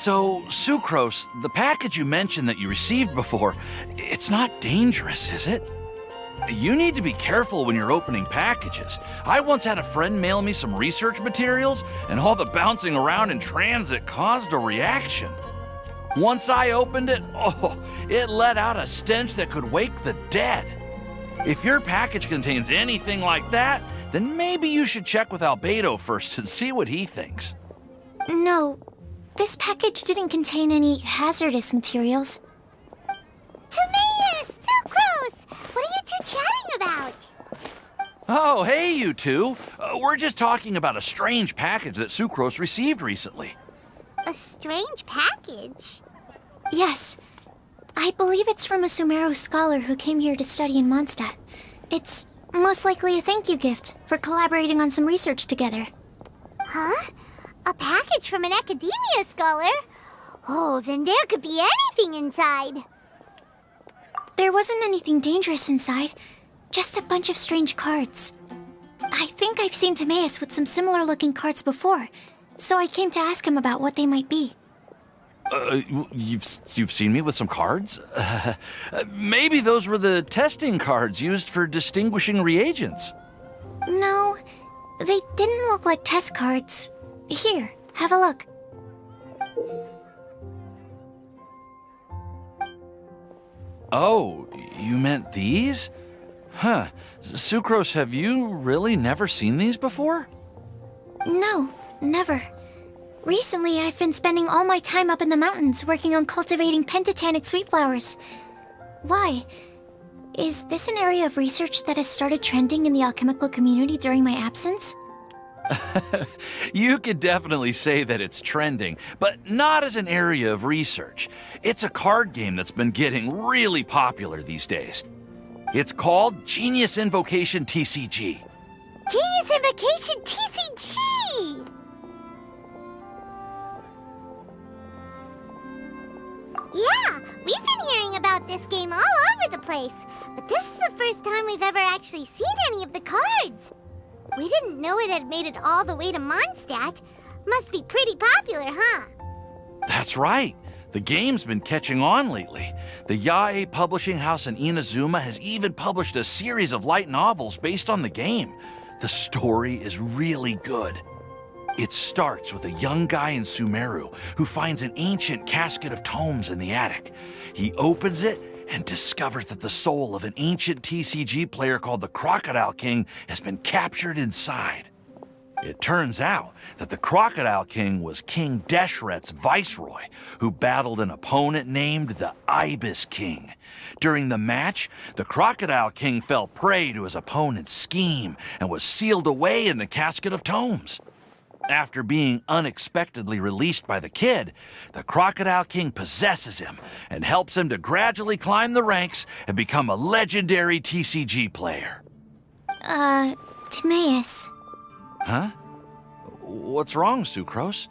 So, Sucrose, the package you mentioned that you received before, it's not dangerous, is it? You need to be careful when you're opening packages. I once had a friend mail me some research materials, and all the bouncing around in transit caused a reaction. Once I opened it, it let out a stench that could wake the dead. If your package contains anything like that, then maybe you should check with Albedo first and see what he thinks. No, this package didn't contain any hazardous materials. Timaeus! Sucrose! What are you two chatting about? Oh, hey, you two. We're just talking about a strange package that Sucrose received recently. A strange package? Yes. I believe it's from a Sumeru scholar who came here to study in Mondstadt. It's most likely a thank you gift for collaborating on some research together. Huh? A package from an academia scholar? Oh, then there could be anything inside. There wasn't anything dangerous inside, just a bunch of strange cards. I think I've seen Timaeus with some similar looking cards before, so I came to ask him about what they might be. You've seen me with some cards? Maybe those were the testing cards used for distinguishing reagents. No, they didn't look like test cards. Here, have a look. Oh, you meant these? Huh. Sucrose, have you really never seen these before? No, never. Recently, I've been spending all my time up in the mountains working on cultivating pentatonic sweet flowers. Why? Is this an area of research that has started trending in the alchemical community during my absence? You could definitely say that it's trending, but not as an area of research. It's a card game that's been getting really popular these days. It's called Genius Invocation TCG. Genius Invocation TCG! Yeah, we've been hearing about this game all over the place, but this is the first time we've ever actually seen any of the cards. We didn't know it had made it all the way to Mondstadt. Must be pretty popular, huh? That's right. The game's been catching on lately. The Yae publishing house in Inazuma has even published a series of light novels based on the game. The story is really good. It starts with a young guy in Sumeru who finds an ancient casket of tomes in the attic. He opens it and discovers that the soul of an ancient TCG player called the Crocodile King has been captured inside. It turns out that the Crocodile King was King Deshret's viceroy, who battled an opponent named the Ibis King. During the match, the Crocodile King fell prey to his opponent's scheme and was sealed away in the casket of tomes. After being unexpectedly released by the kid, the Crocodile King possesses him and helps him to gradually climb the ranks and become a legendary TCG player. Timaeus. Huh? What's wrong, Sucrose?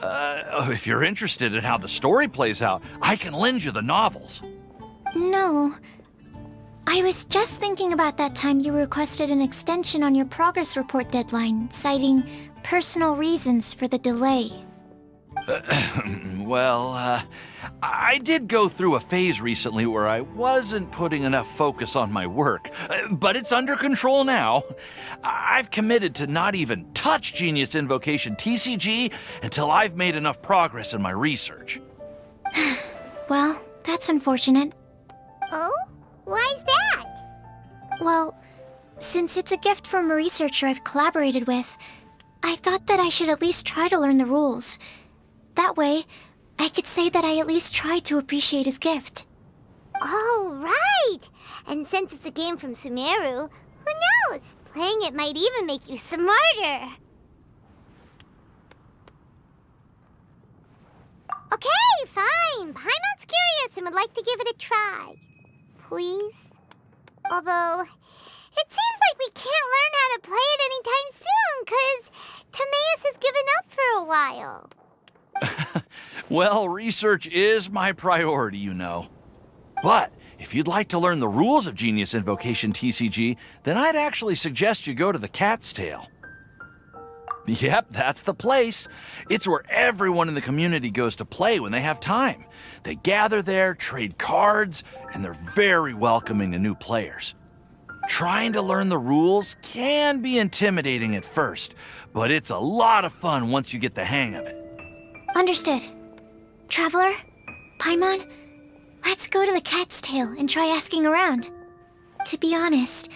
If you're interested in how the story plays out, I can lend you the novels. No. I was just thinking about that time you requested an extension on your progress report deadline, citing personal reasons for the delay. I did go through a phase recently where I wasn't putting enough focus on my work, but it's under control now. I've committed to not even touch Genius Invocation TCG until I've made enough progress in my research. Well, that's unfortunate. Oh? Why's that? Well, since it's a gift from a researcher I've collaborated with, I thought that I should at least try to learn the rules. That way, I could say that I at least tried to appreciate his gift. Oh, right! And since it's a game from Sumeru, who knows? Playing it might even make you smarter. Okay, fine. Paimon's curious and would like to give it a try. Please? Although, it seems like we can't learn how to play it anytime soon, 'cause Timaeus has given up for a while. Well, research is my priority, you know. But if you'd like to learn the rules of Genius Invocation TCG, then I'd actually suggest you go to the Cat's Tail. Yep, that's the place. It's where everyone in the community goes to play when they have time. They gather there, trade cards, and they're very welcoming to new players. Trying to learn the rules can be intimidating at first, but it's a lot of fun once you get the hang of it. Understood. Traveler, Paimon, let's go to the Cat's Tail and try asking around. To be honest,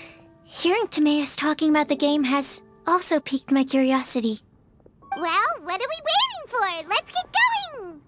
hearing Timaeus talking about the game has also piqued my curiosity. Well, what are we waiting for? Let's get going!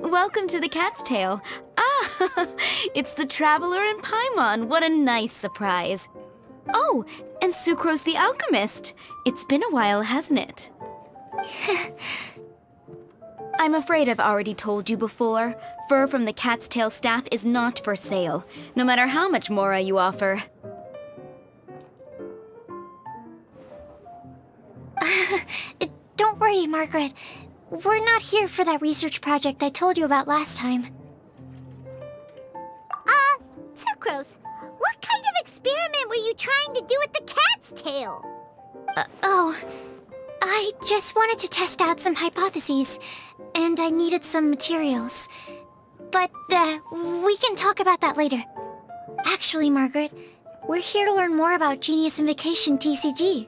Welcome to the Cat's Tail. Ah, it's the Traveler and Paimon. What a nice surprise. Oh, and Sucrose the Alchemist. It's been a while, hasn't it? I'm afraid I've already told you before. Fur from the Cat's Tail staff is not for sale, no matter how much mora you offer. Don't worry, Margaret. We're not here for that research project I told you about last time. Sucrose, what kind of experiment were you trying to do with the cat's tail? I just wanted to test out some hypotheses, and I needed some materials. But, we can talk about that later. Actually, Margaret, we're here to learn more about Genius Invocation TCG.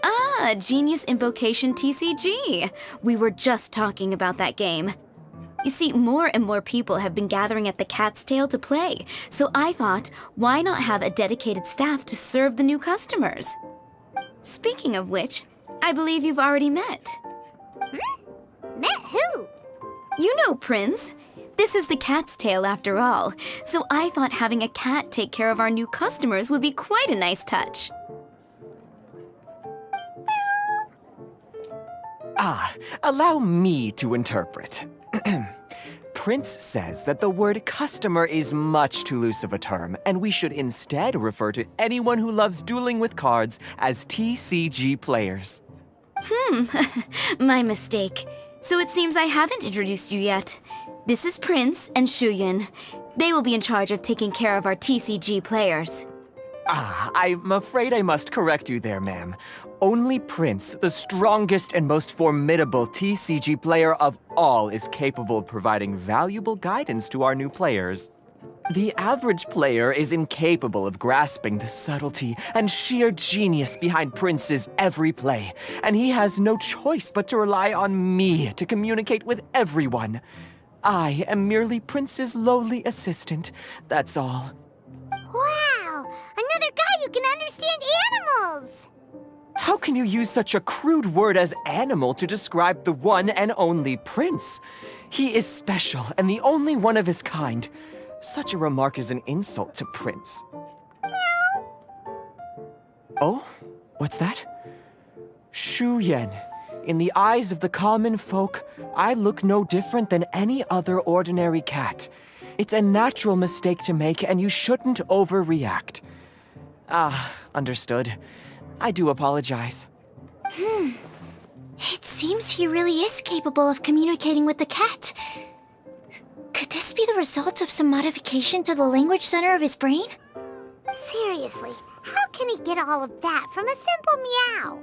Ah, Genius Invocation TCG. We were just talking about that game. You see, more and more people have been gathering at the Cat's Tail to play, so I thought, why not have a dedicated staff to serve the new customers? Speaking of which, I believe you've already met. Met who? You know, Prince. This is the Cat's Tail after all, so I thought having a cat take care of our new customers would be quite a nice touch. Allow me to interpret. Prince says that the word customer is much too loose of a term, and we should instead refer to anyone who loves dueling with cards as TCG players. My mistake. So it seems I haven't introduced you yet. This is Prince and Shuyan. They will be in charge of taking care of our TCG players. I'm afraid I must correct you there, ma'am. Only Prince, the strongest and most formidable TCG player of all, is capable of providing valuable guidance to our new players. The average player is incapable of grasping the subtlety and sheer genius behind Prince's every play, and he has no choice but to rely on me to communicate with everyone. I am merely Prince's lowly assistant, that's all. Wow! Another guy who can understand animals! How can you use such a crude word as animal to describe the one and only Prince? He is special and the only one of his kind. Such a remark is an insult to Prince. Oh? What's that? Shuyan. In the eyes of the common folk, I look no different than any other ordinary cat. It's a natural mistake to make, and you shouldn't overreact. Understood. I do apologize. It seems he really is capable of communicating with the cat. Could this be the result of some modification to the language center of his brain? Seriously, how can he get all of that from a simple meow?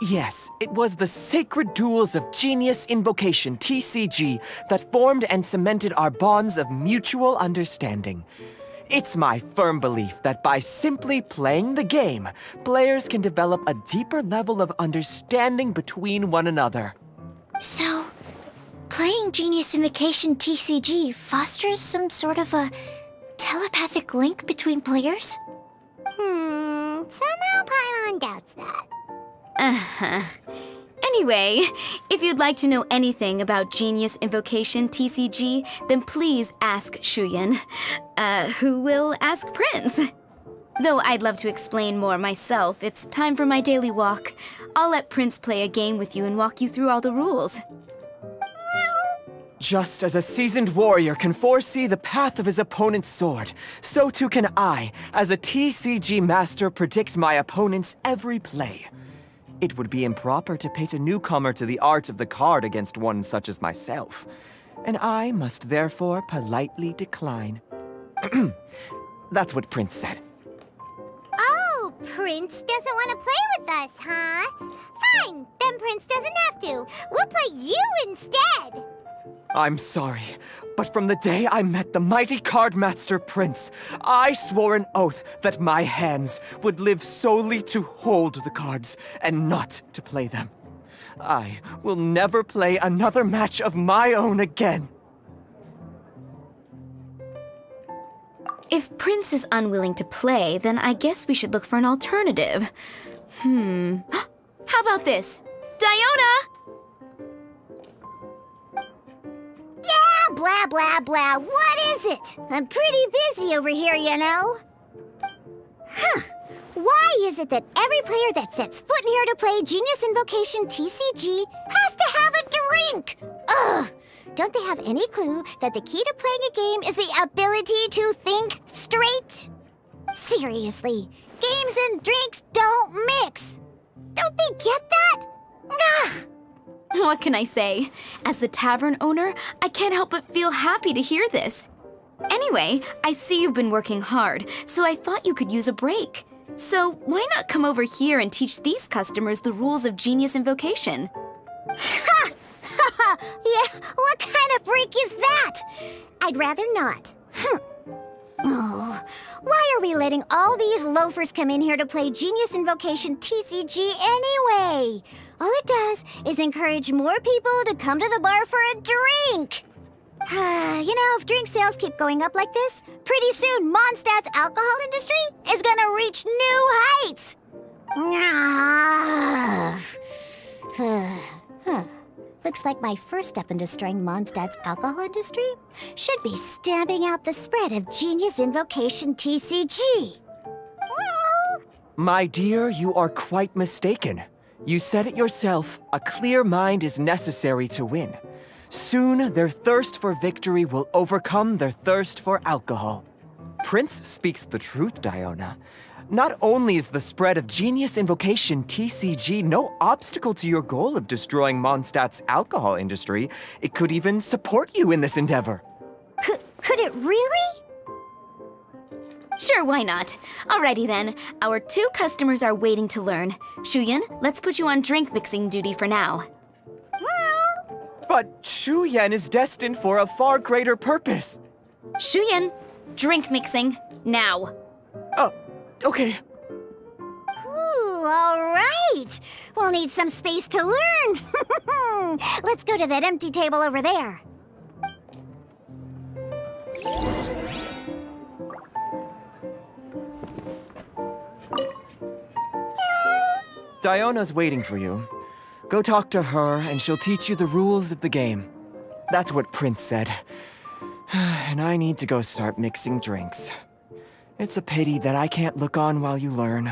Yes, it was the sacred duels of Genius Invocation, TCG, that formed and cemented our bonds of mutual understanding. It's my firm belief that by simply playing the game, players can develop a deeper level of understanding between one another. So, playing Genius Invocation TCG fosters some sort of a telepathic link between players? Somehow Paimon doubts that. Anyway, if you'd like to know anything about Genius Invocation TCG, then please ask Shuyan, who will ask Prince. Though I'd love to explain more myself, it's time for my daily walk. I'll let Prince play a game with you and walk you through all the rules. Just as a seasoned warrior can foresee the path of his opponent's sword, so too can I, as a TCG master, predict my opponent's every play. It would be improper to pit a newcomer to the art of the card against one such as myself, and I must therefore politely decline. That's what Prince said. Oh, Prince doesn't want to play with us, huh? Fine, then Prince doesn't have to. We'll play you instead. I'm sorry, but from the day I met the mighty cardmaster Prince, I swore an oath that my hands would live solely to hold the cards and not to play them. I will never play another match of my own again. If Prince is unwilling to play, then I guess we should look for an alternative. How about this? Diona! Yeah, blah, blah, blah. What is it? I'm pretty busy over here, you know. Why is it that every player that sets foot in here to play Genius Invocation TCG has to have a drink? Ugh! Don't they have any clue that the key to playing a game is the ability to think straight? Seriously, games and drinks don't mix. Don't they get that? Ugh! What can I say? As the tavern owner, I can't help but feel happy to hear this. Anyway, I see you've been working hard, so I thought you could use a break. So why not come over here and teach these customers the rules of Genius Invocation? Ha! Yeah, what kind of break is that? I'd rather not. Oh, why are we letting all these loafers come in here to play Genius Invocation TCG anyway? All it does is encourage more people to come to the bar for a drink. You know, if drink sales keep going up like this, pretty soon Mondstadt's alcohol industry is gonna reach new heights. Looks like my first step in destroying Mondstadt's alcohol industry should be stamping out the spread of Genius Invocation TCG. My dear, you are quite mistaken. You said it yourself, a clear mind is necessary to win. Soon, their thirst for victory will overcome their thirst for alcohol. Prince speaks the truth, Diona. Not only is the spread of Genius Invocation TCG no obstacle to your goal of destroying Mondstadt's alcohol industry, it could even support you in this endeavor. Could it really? Sure, why not? Alrighty then, our 2 customers are waiting to learn. Shuyan, let's put you on drink mixing duty for now. But Shu Yan is destined for a far greater purpose. Shuyan, drink mixing, now. Oh, okay. Ooh, all right. We'll need some space to learn. Let's go to that empty table over there. Diona's waiting for you. Go talk to her, and she'll teach you the rules of the game. That's what Prince said. And I need to go start mixing drinks. It's a pity that I can't look on while you learn.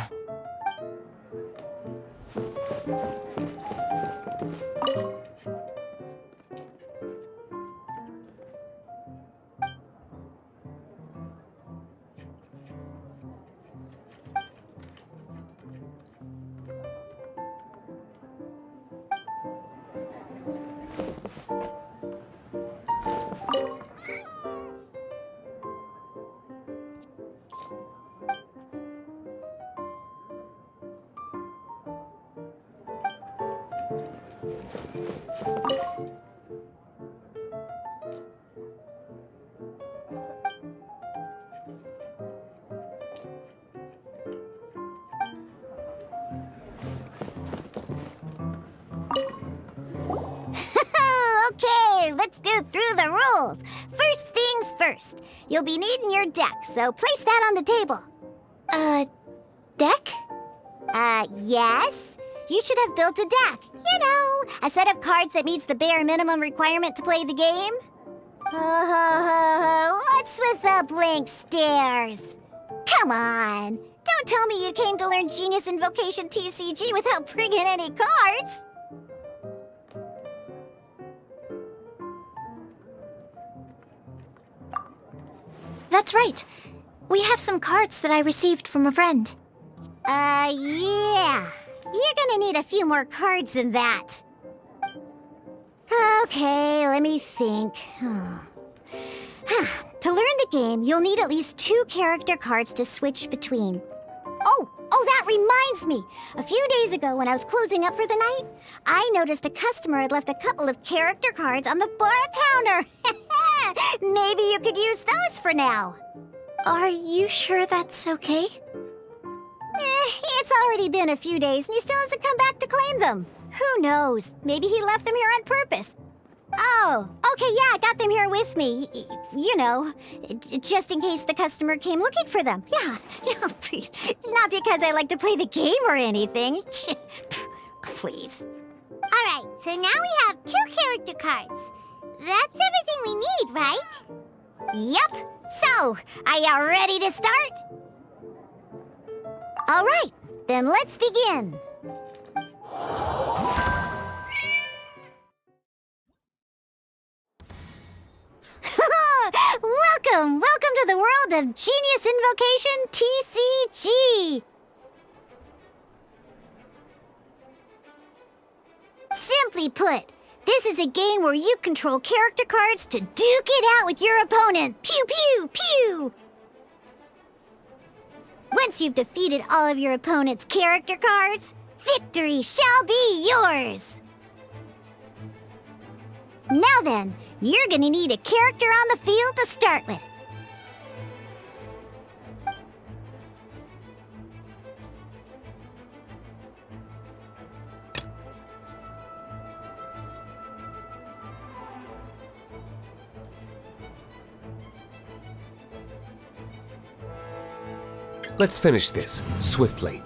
Okay, let's go through the rules. First things first. You'll be needing your deck, so place that on the table. Deck? Yes. You should have built a deck. You know, a set of cards that meets the bare minimum requirement to play the game. What's with the blank stares? Come on. Don't tell me you came to learn Genius Invocation TCG without bringing any cards. That's right. We have some cards that I received from a friend. Yeah. You're gonna need a few more cards than that. Okay, let me think. To learn the game, you'll need at least 2 character cards to switch between. Oh, that reminds me. A few days ago, when I was closing up for the night, I noticed a customer had left a couple of character cards on the bar counter. Maybe you could use those for now. Are you sure that's okay? It's already been a few days and he still hasn't come back to claim them. Who knows? Maybe he left them here on purpose. Oh, okay, yeah, I got them here with me. You know, just in case the customer came looking for them. Yeah, not because I like to play the game or anything. Please. All right, so now we have 2 character cards. That's everything we need, right? Yep. So, are you ready to start? All right, then let's begin. Welcome to the world of Genius Invocation TCG. Simply put, this is a game where you control character cards to duke it out with your opponent. Pew, pew, pew! Once you've defeated all of your opponent's character cards, victory shall be yours! Now then, you're gonna need a character on the field to start with. Let's finish this swiftly.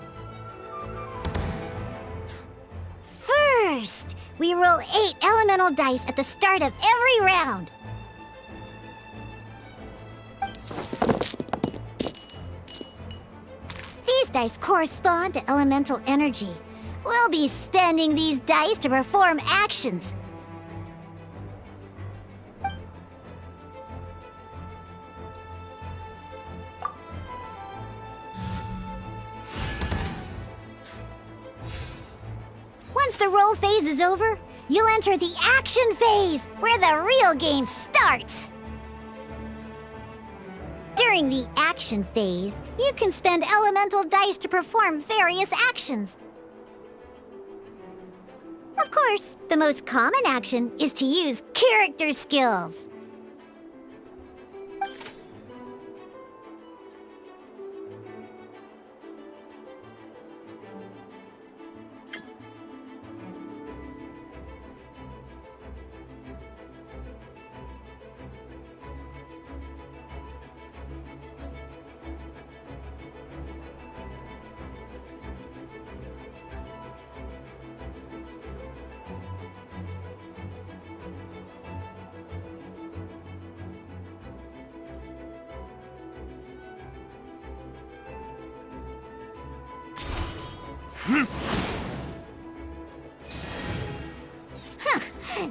First, we roll 8 elemental dice at the start of every round. These dice correspond to elemental energy. We'll be spending these dice to perform actions. Once the roll phase is over, you'll enter the action phase, where the real game starts. During the action phase, you can spend elemental dice to perform various actions. Of course, the most common action is to use character skills.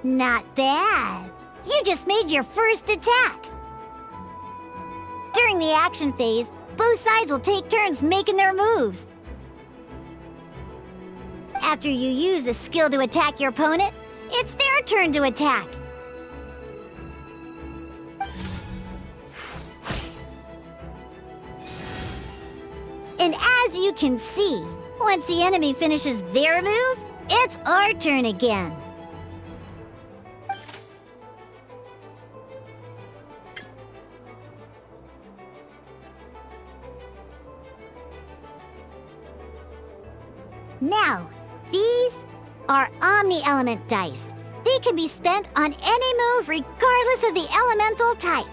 Not bad. You just made your first attack. During the action phase, both sides will take turns making their moves. After you use a skill to attack your opponent, it's their turn to attack. And as you can see, once the enemy finishes their move, it's our turn again. Now, these are Omni-Element dice. They can be spent on any move regardless of the elemental type.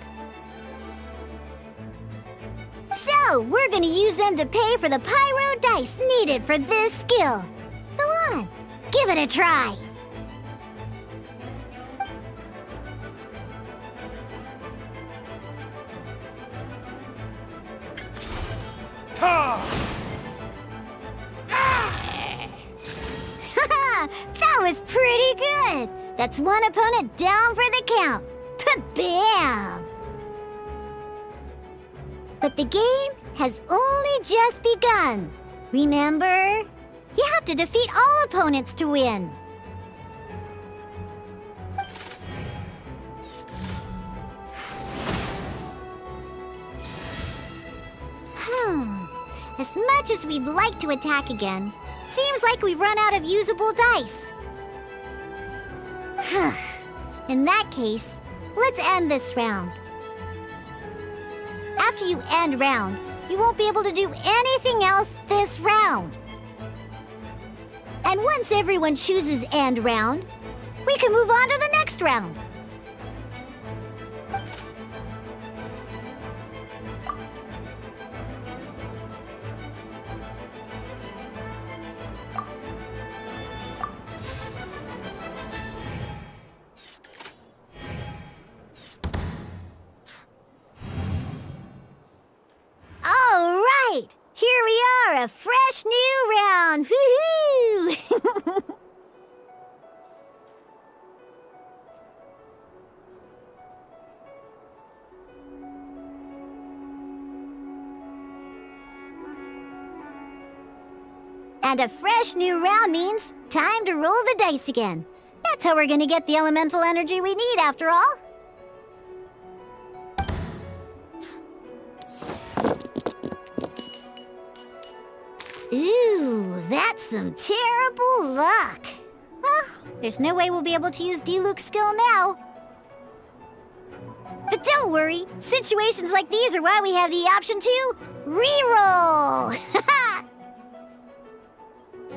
So, we're gonna use them to pay for the pyro dice needed for this skill. Go on, give it a try. That was pretty good. That's one opponent down for the count. Bam! But the game has only just begun. Remember? You have to defeat all opponents to win. As much as we'd like to attack again, seems like we've run out of usable dice. In that case, let's end this round. After you end round, you won't be able to do anything else this round. And once everyone chooses end round, we can move on to the next round. All right, here we are, a fresh new round. Woohoo! And a fresh new round means time to roll the dice again. That's how we're gonna get the elemental energy we need, after all. Ooh, that's some terrible luck. Well, there's no way we'll be able to use Diluc's skill now. But don't worry, situations like these are why we have the option to reroll.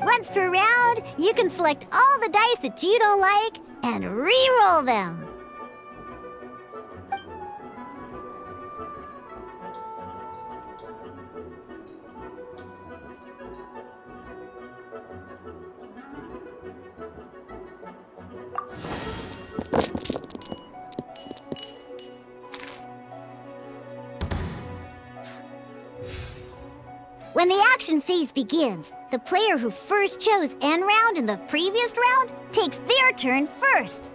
Once per round, you can select all the dice that you don't like and re-roll them. When the action phase begins, the player who first chose end round in the previous round takes their turn first.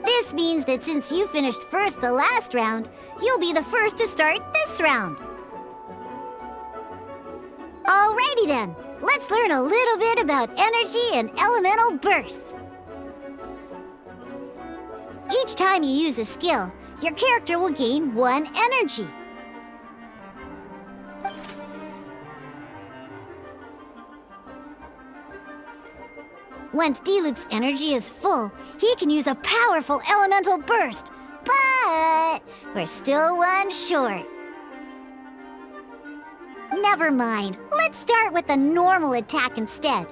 This means that since you finished first the last round, you'll be the first to start this round. Alrighty then, let's learn a little bit about energy and elemental bursts. Each time you use a skill, your character will gain 1 energy. Once Diluc's energy is full, he can use a powerful elemental burst. But we're still 1 short. Never mind. Let's start with a normal attack instead.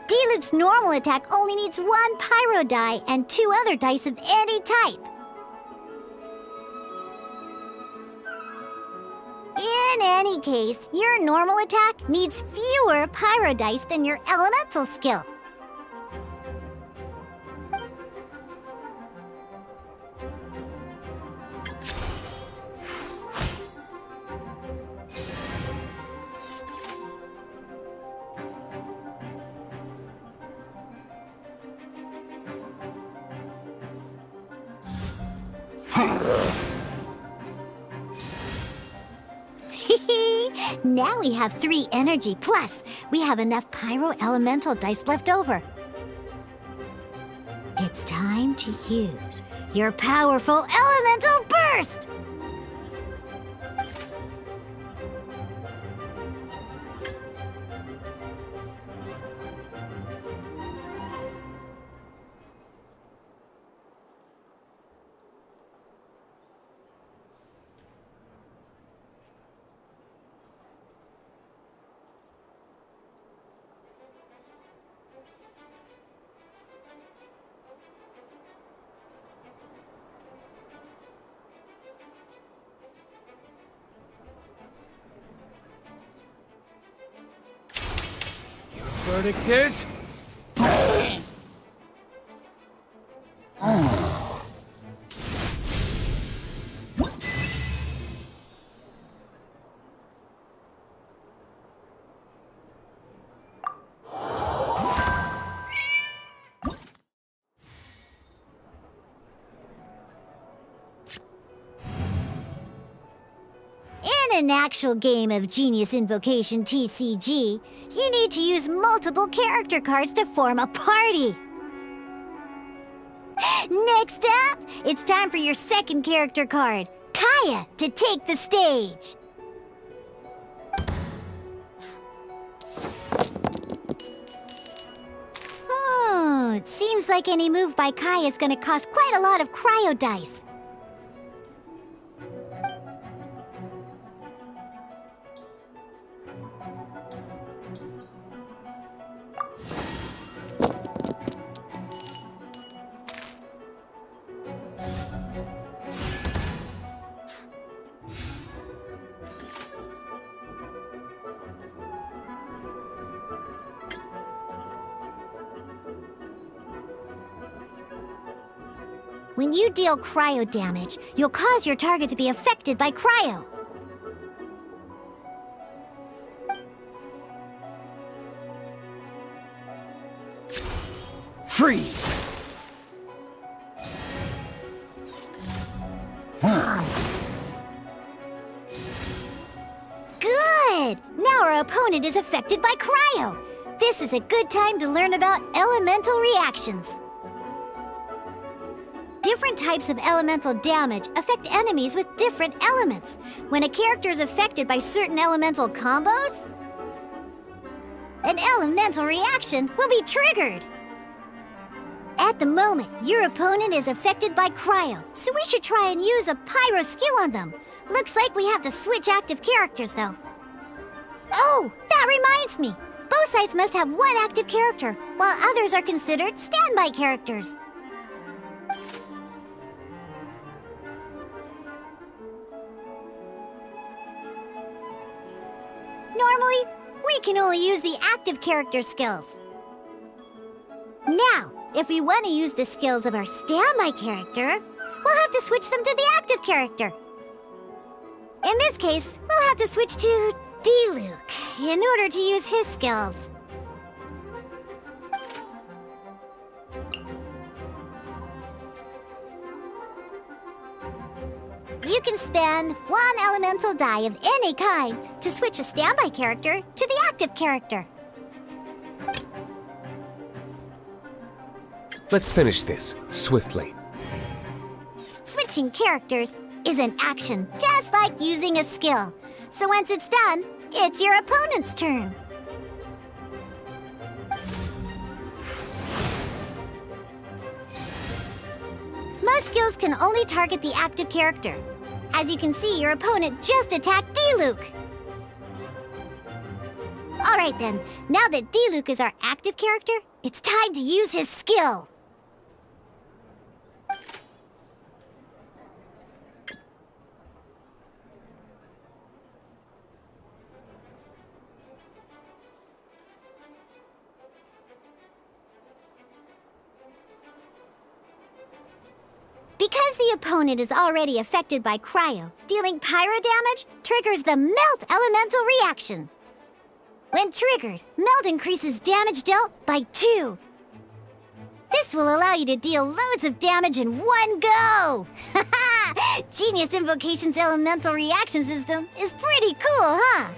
Diluc's normal attack only needs 1 pyro die and 2 other dice of any type. In any case, your normal attack needs fewer pyro dice than your elemental skill. Now we have 3 energy, plus we have enough pyro elemental dice left over. It's time to use your powerful elemental burst! Verdict is... In an actual game of Genius Invocation TCG, you need to use multiple character cards to form a party. Next up, it's time for your second character card, Kaya, to take the stage. Oh, it seems like any move by Kaya is gonna cost quite a lot of cryo dice. When you deal cryo damage, you'll cause your target to be affected by cryo. Freeze! Good! Now our opponent is affected by cryo. This is a good time to learn about elemental reactions. Different types of elemental damage affect enemies with different elements. When a character is affected by certain elemental combos, an elemental reaction will be triggered. At the moment, your opponent is affected by cryo, so we should try and use a pyro skill on them. Looks like we have to switch active characters, though. Oh, that reminds me. Both sides must have one active character, while others are considered standby characters. Normally, we can only use the active character skills. Now, if we want to use the skills of our standby character, we'll have to switch them to the active character. In this case, we'll have to switch to D-Luke in order to use his skills. You can spend one elemental die of any kind to switch a standby character to the active character. Let's finish this, swiftly. Switching characters is an action just like using a skill. So once it's done, it's your opponent's turn. Most skills can only target the active character. As you can see, your opponent just attacked D-Luke. Alright then, now that D-Luke is our active character, it's time to use his skill. Because the opponent is already affected by cryo, dealing pyro damage triggers the Melt Elemental reaction. When triggered, Melt increases damage dealt by 2. This will allow you to deal loads of damage in one go! Genius Invocation's elemental reaction system is pretty cool, huh?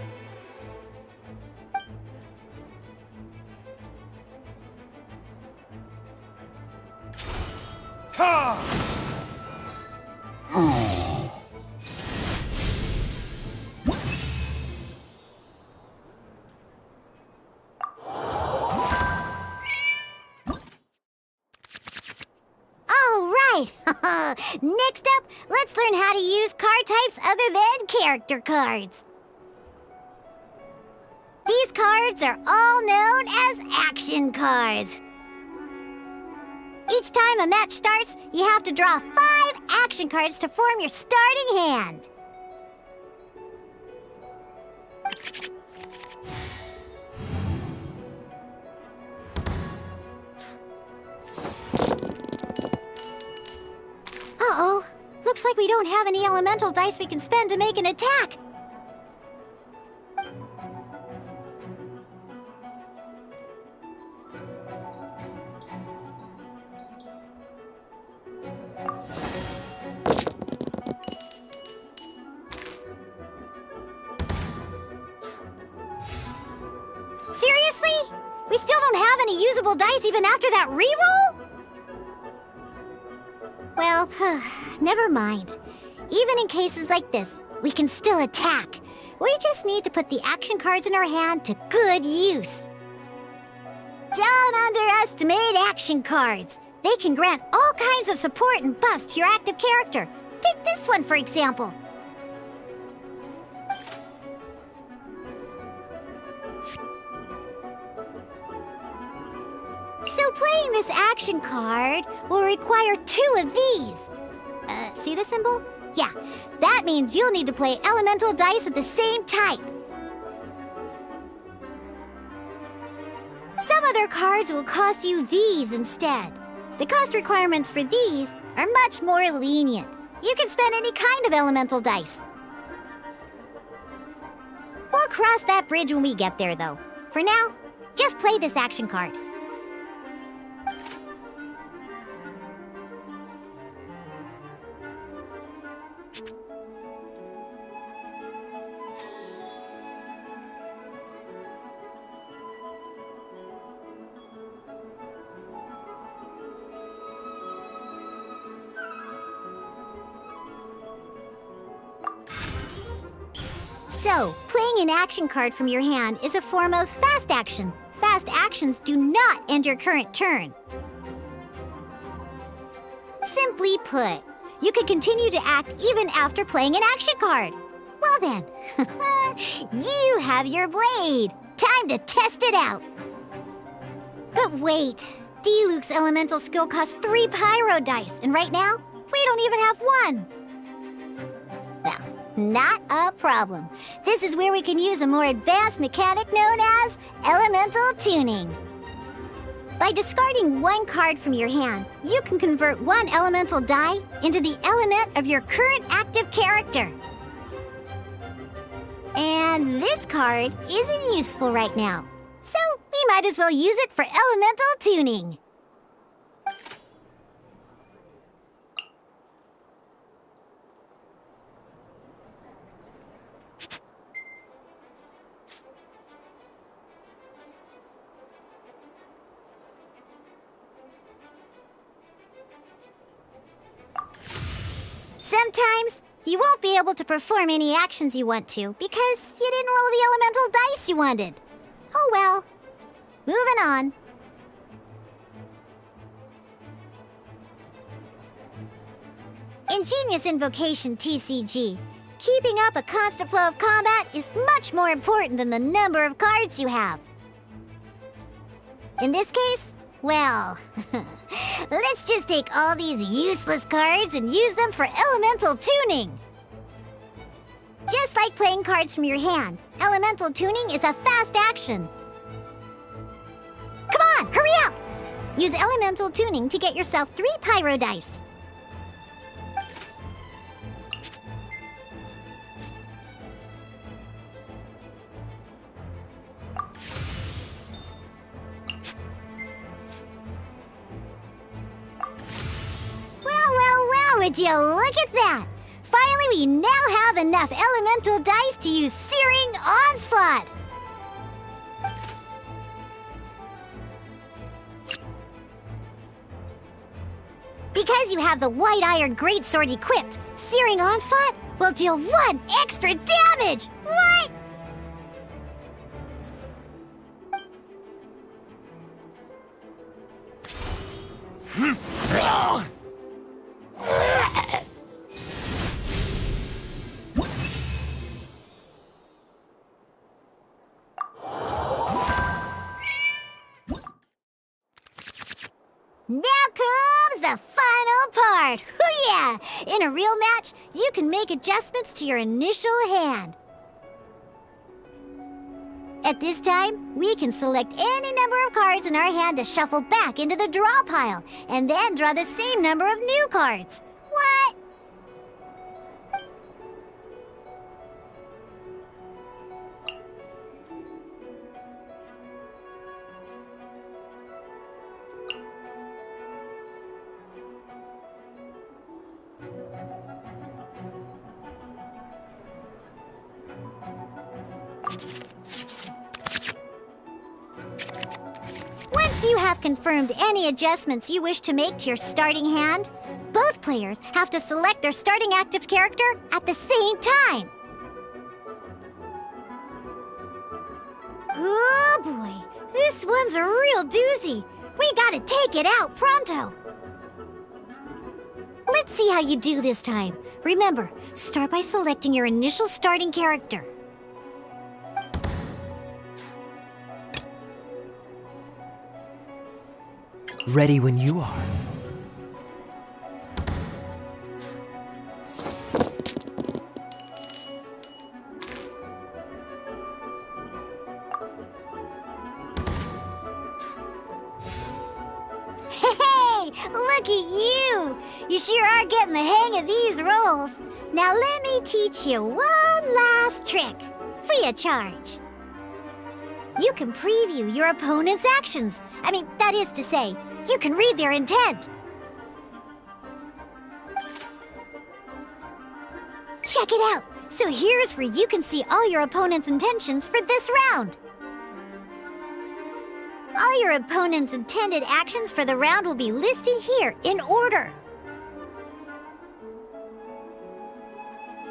Next up, let's learn how to use card types other than character cards. These cards are all known as action cards. Each time a match starts, you have to draw 5 action cards to form your starting hand. we don't have any elemental dice we can spend to make an attack. Seriously? We still don't have any usable dice even after that reroll? Well, never mind. Even in cases like this, we can still attack. We just need to put the action cards in our hand to good use. Don't underestimate action cards. They can grant all kinds of support and buffs to your active character. Take this one, for example. So playing this action card will require 2 of these. See the symbol? Yeah, that means you'll need to play elemental dice of the same type. Some other cards will cost you these instead. The cost requirements for these are much more lenient. You can spend any kind of elemental dice. We'll cross that bridge when we get there, though. For now, just play this action card. So, playing an action card from your hand is a form of fast action. Fast actions do not end your current turn. Simply put, you can continue to act even after playing an action card. Well then, you have your blade. Time to test it out. But wait, Diluc's elemental skill costs 3 pyro dice, and right now, we don't even have 1. Well, not a problem. This is where we can use a more advanced mechanic known as elemental tuning. By discarding 1 card from your hand, you can convert 1 elemental die into the element of your current active character. And this card isn't useful right now, so we might as well use it for elemental tuning. Sometimes, you won't be able to perform any actions you want to because you didn't roll the elemental dice you wanted. Oh well. Moving on. In Genius Invocation TCG, keeping up a constant flow of combat is much more important than the number of cards you have. In this case, well, let's just take all these useless cards and use them for elemental tuning. Just like playing cards from your hand, elemental tuning is a fast action. Come on, hurry up! Use elemental tuning to get yourself 3 pyro dice. Would you look at that? Finally, we now have enough elemental dice to use Searing Onslaught. Because you have the White Iron Greatsword equipped, Searing Onslaught will deal 1 extra damage! What? Now comes the final part! Hoo yeah! In a real match, you can make adjustments to your initial hand. At this time, we can select any number of cards in our hand to shuffle back into the draw pile, and then draw the same number of new cards. What? Once you have confirmed any adjustments you wish to make to your starting hand, both players have to select their starting active character at the same time. Oh boy, this one's a real doozy. We gotta take it out pronto. Let's see how you do this time. Remember, start by selecting your initial starting character. Ready when you are. Hey, look at you! You sure are getting the hang of these rolls. Now let me teach you one last trick, free of charge. You can preview your opponent's actions. That is to say, you can read their intent. Check it out! So here's where you can see all your opponent's intentions for this round. All your opponent's intended actions for the round will be listed here in order.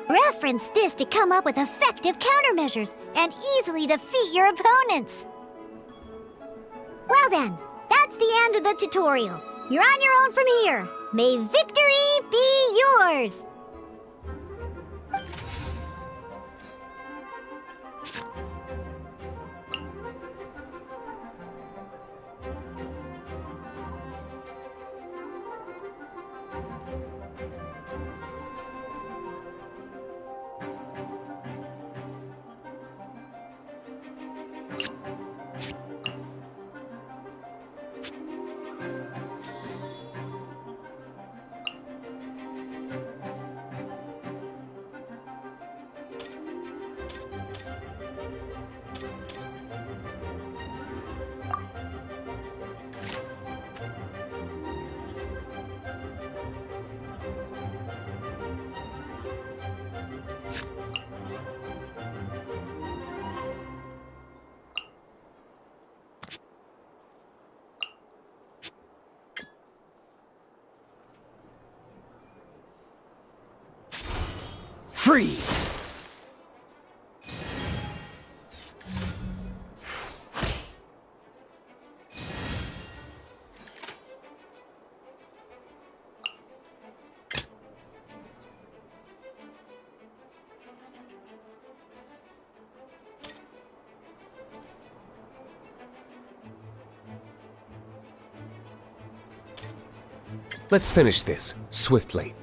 Reference this to come up with effective countermeasures and easily defeat your opponents. Well then, that's the end of the tutorial. You're on your own from here. May victory be yours! Freeze! Let's finish this swiftly.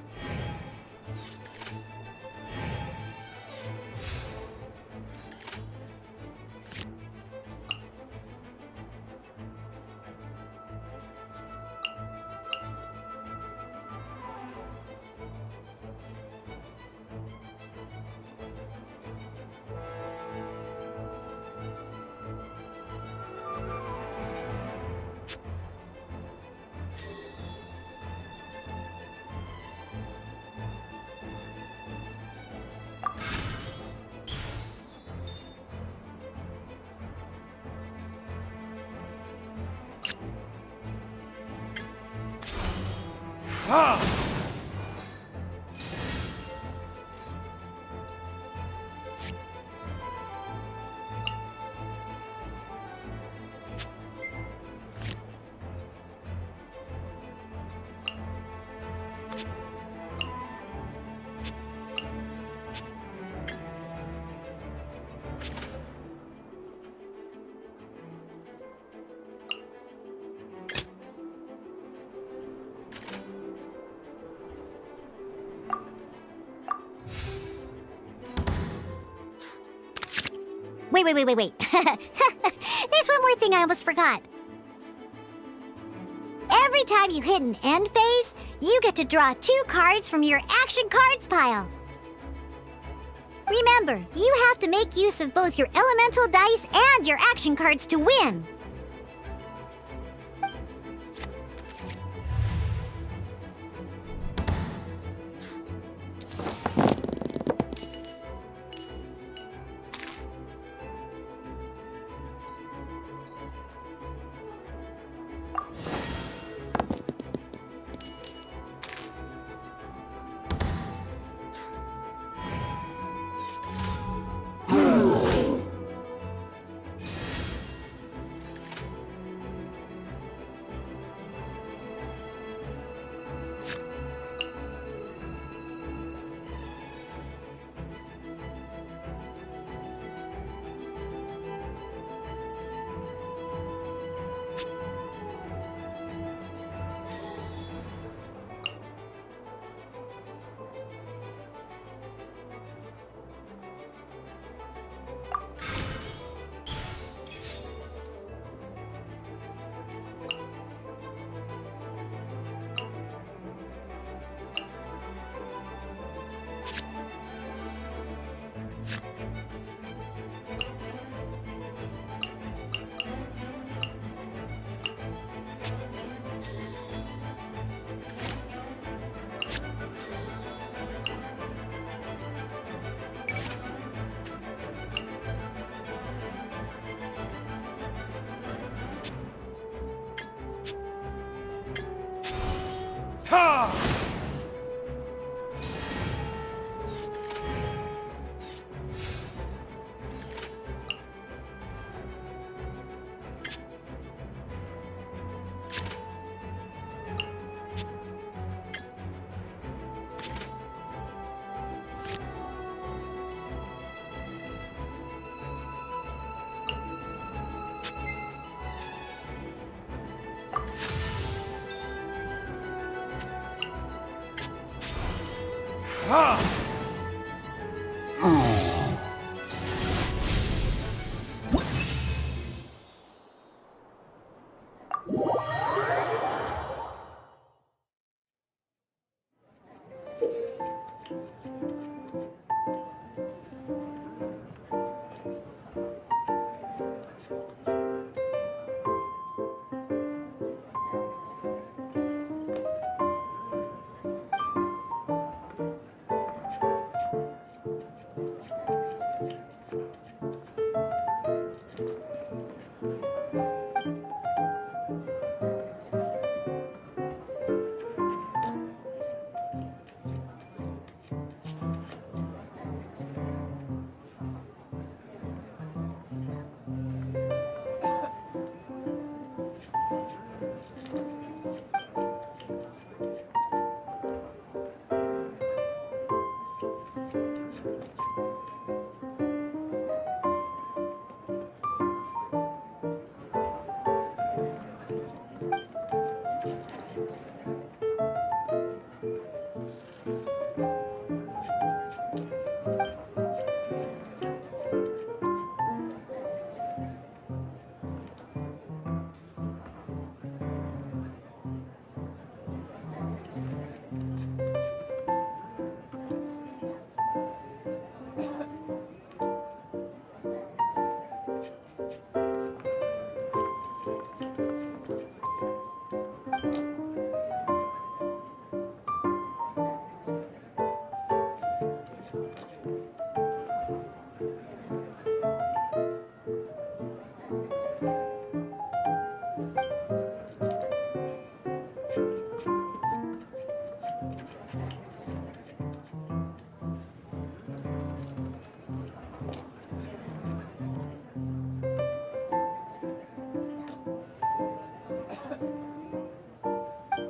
Wait. There's one more thing I almost forgot. Every time you hit an end phase, you get to draw 2 cards from your action cards pile. Remember, you have to make use of both your elemental dice and your action cards to win.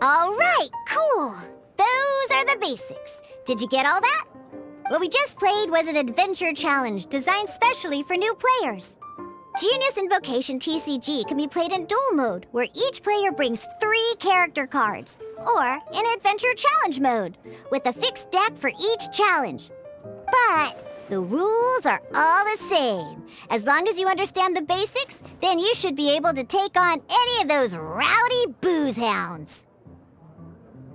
All right, cool. Those are the basics. Did you get all that? What we just played was an adventure challenge designed specially for new players. Genius Invocation TCG can be played in duel mode, where each player brings 3 character cards, or in adventure challenge mode, with a fixed deck for each challenge. But the rules are all the same. As long as you understand the basics, then you should be able to take on any of those rowdy booze hounds.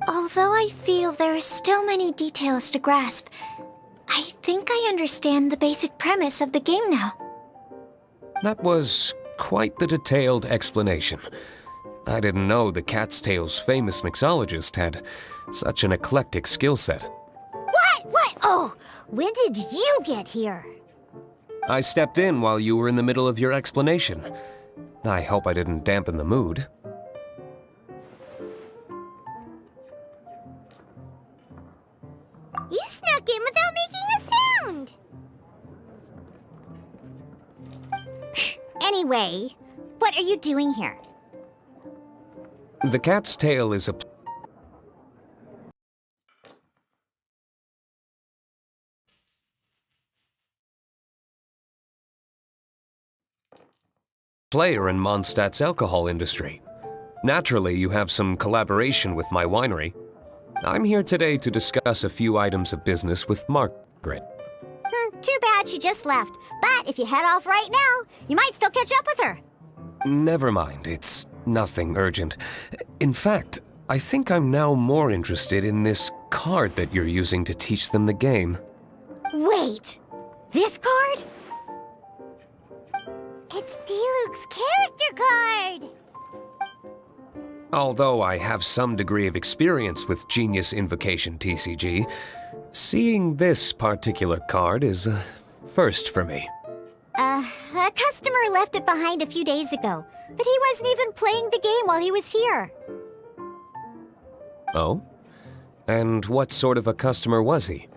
Although I feel there are still many details to grasp, I think I understand the basic premise of the game now. That was quite the detailed explanation. I didn't know the Cat's Tail's famous mixologist had such an eclectic skill set. What? Oh, when did you get here? I stepped in while you were in the middle of your explanation. I hope I didn't dampen the mood. You snuck in without making a sound. Anyway, what are you doing here? The Cat's Tail is a player in Mondstadt's alcohol industry. Naturally, you have some collaboration with my winery. I'm here today to discuss a few items of business with Margaret. Too bad she just left. But if you head off right now, you might still catch up with her. Never mind, it's nothing urgent. In fact, I think I'm now more interested in this card that you're using to teach them the game. Wait, this card? It's Diluc's character card! Although I have some degree of experience with Genius Invocation TCG, seeing this particular card is a first for me. A customer left it behind a few days ago, but he wasn't even playing the game while he was here. Oh? And what sort of a customer was he?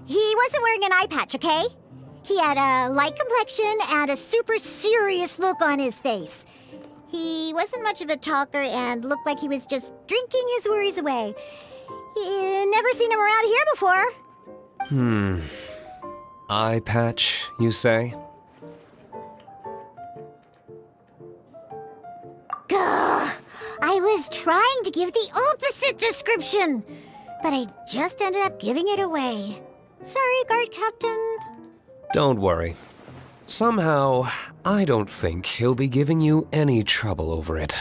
He wasn't wearing an eye patch, okay? He had a light complexion and a super serious look on his face. He wasn't much of a talker and looked like he was just drinking his worries away. Never seen him around here before. Eye patch, you say? Gah! I was trying to give the opposite description. but I just ended up giving it away. Sorry, guard captain. Don't worry. Somehow, I don't think he'll be giving you any trouble over it.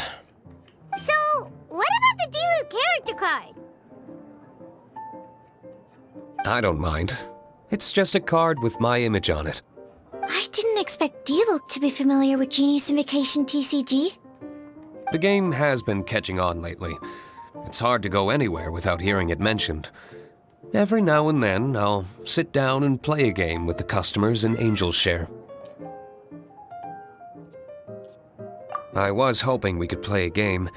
So, what about the Diluc character card? I don't mind. It's just a card with my image on it. I didn't expect Diluc to be familiar with Genius Invocation TCG. The game has been catching on lately. It's hard to go anywhere without hearing it mentioned. Every now and then, I'll sit down and play a game with the customers in Angel's Share. I was hoping we could play a game,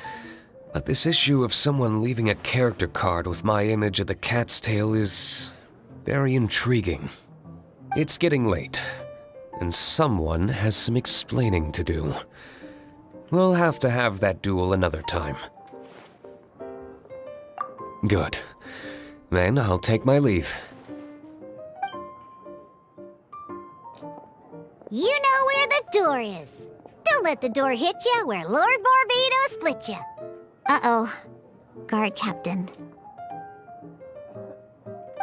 but this issue of someone leaving a character card with my image of the cat's tail is very intriguing. It's getting late, and someone has some explaining to do. We'll have to have that duel another time. Good. Then I'll take my leave. You know where the door is. Don't let the door hit you where Lord Barbados split you. Uh-oh. Guard captain.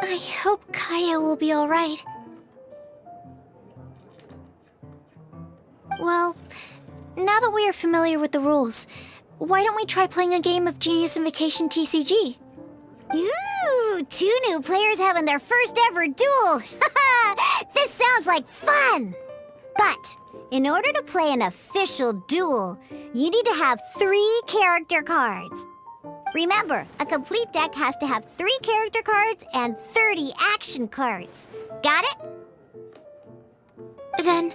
I hope Kaya will be alright. Well, now that we are familiar with the rules, why don't we try playing a game of Genius Invocation TCG? Ooh, 2 new players having their first ever duel. This sounds like fun! But, in order to play an official duel, you need to have 3 character cards. Remember, a complete deck has to have 3 character cards and 30 action cards. Got it? Then,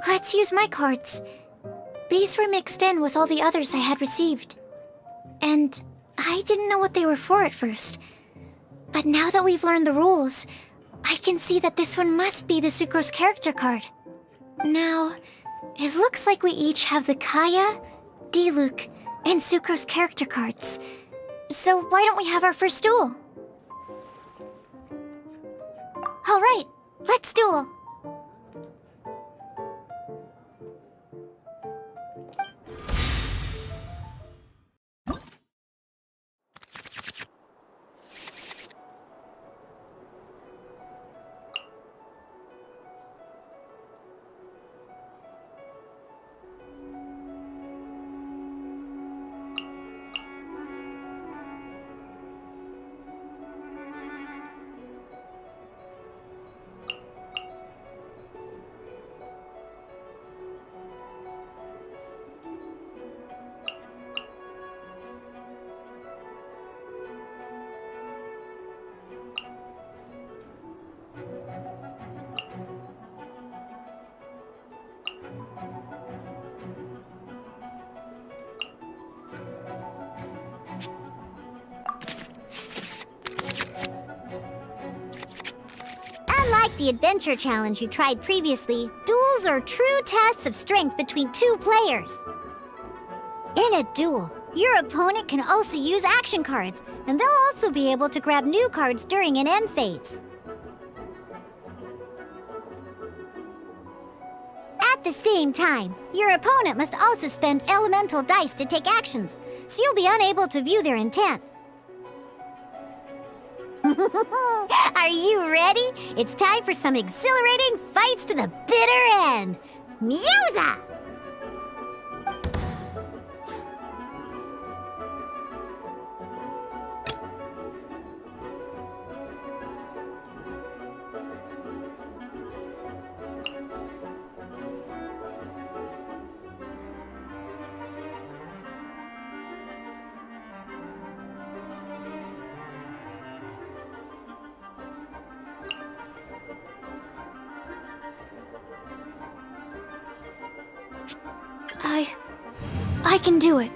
let's use my cards. These were mixed in with all the others I had received. And I didn't know what they were for at first. But now that we've learned the rules, I can see that this one must be the Sucrose character card. Now, it looks like we each have the Kaya, Diluc, and Sucrose character cards. So why don't we have our first duel? Alright, let's duel. Unlike the adventure challenge you tried previously, duels are true tests of strength between 2 players. In a duel, your opponent can also use action cards, and they'll also be able to grab new cards during an end phase. At the same time, your opponent must also spend elemental dice to take actions, so you'll be unable to view their intent. Are you ready? It's time for some exhilarating fights to the bitter end. Musa! I can do it.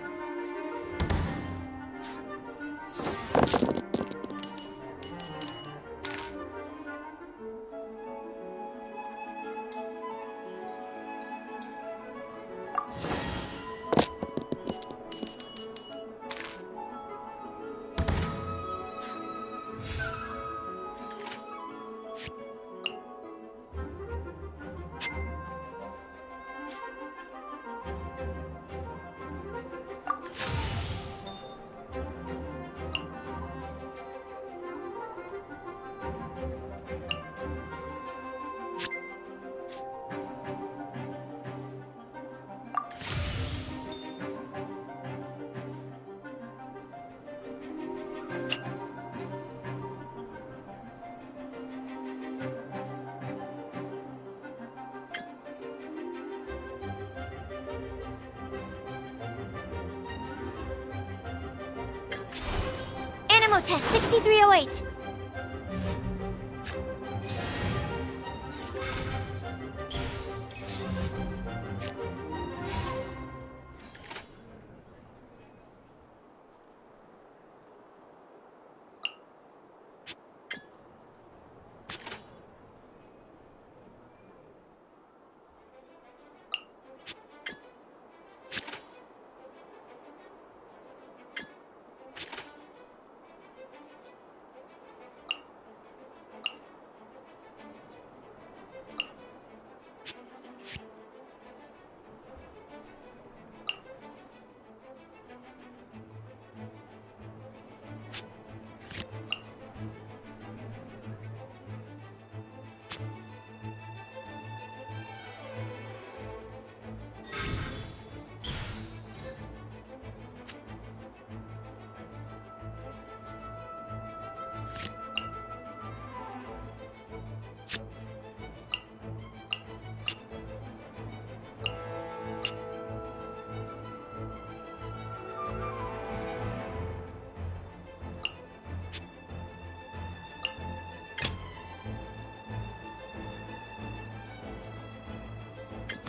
Animo test 6308.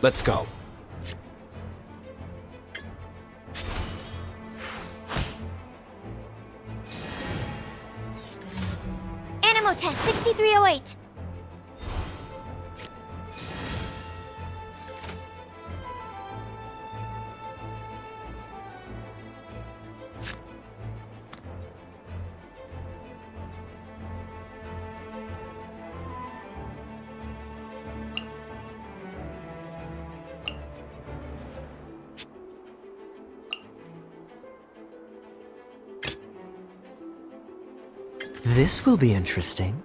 Let's go. Animo test 6308. This will be interesting.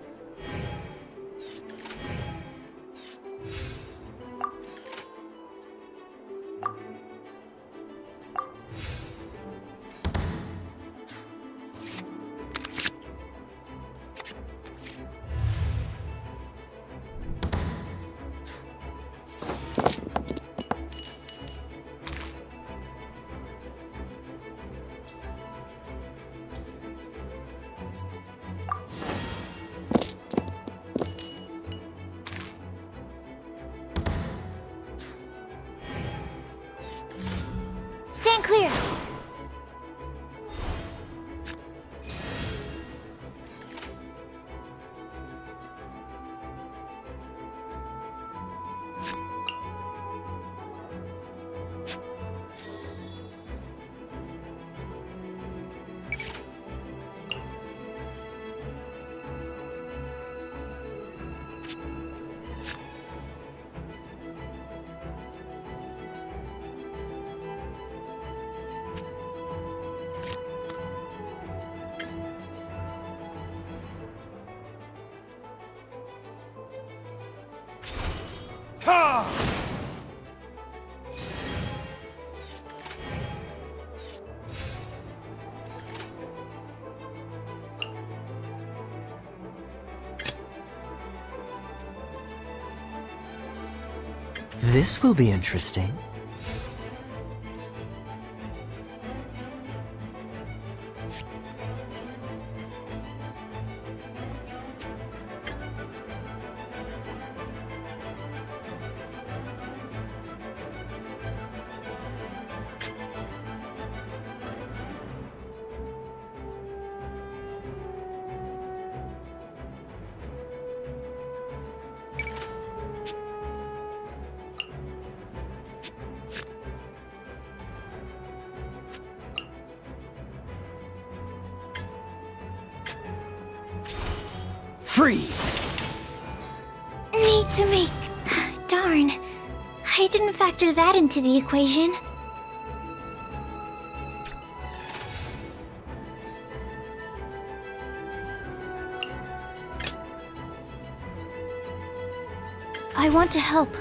Stand clear. This will be interesting. Freeze! Need to make... Darn. I didn't factor that into the equation. I want to help.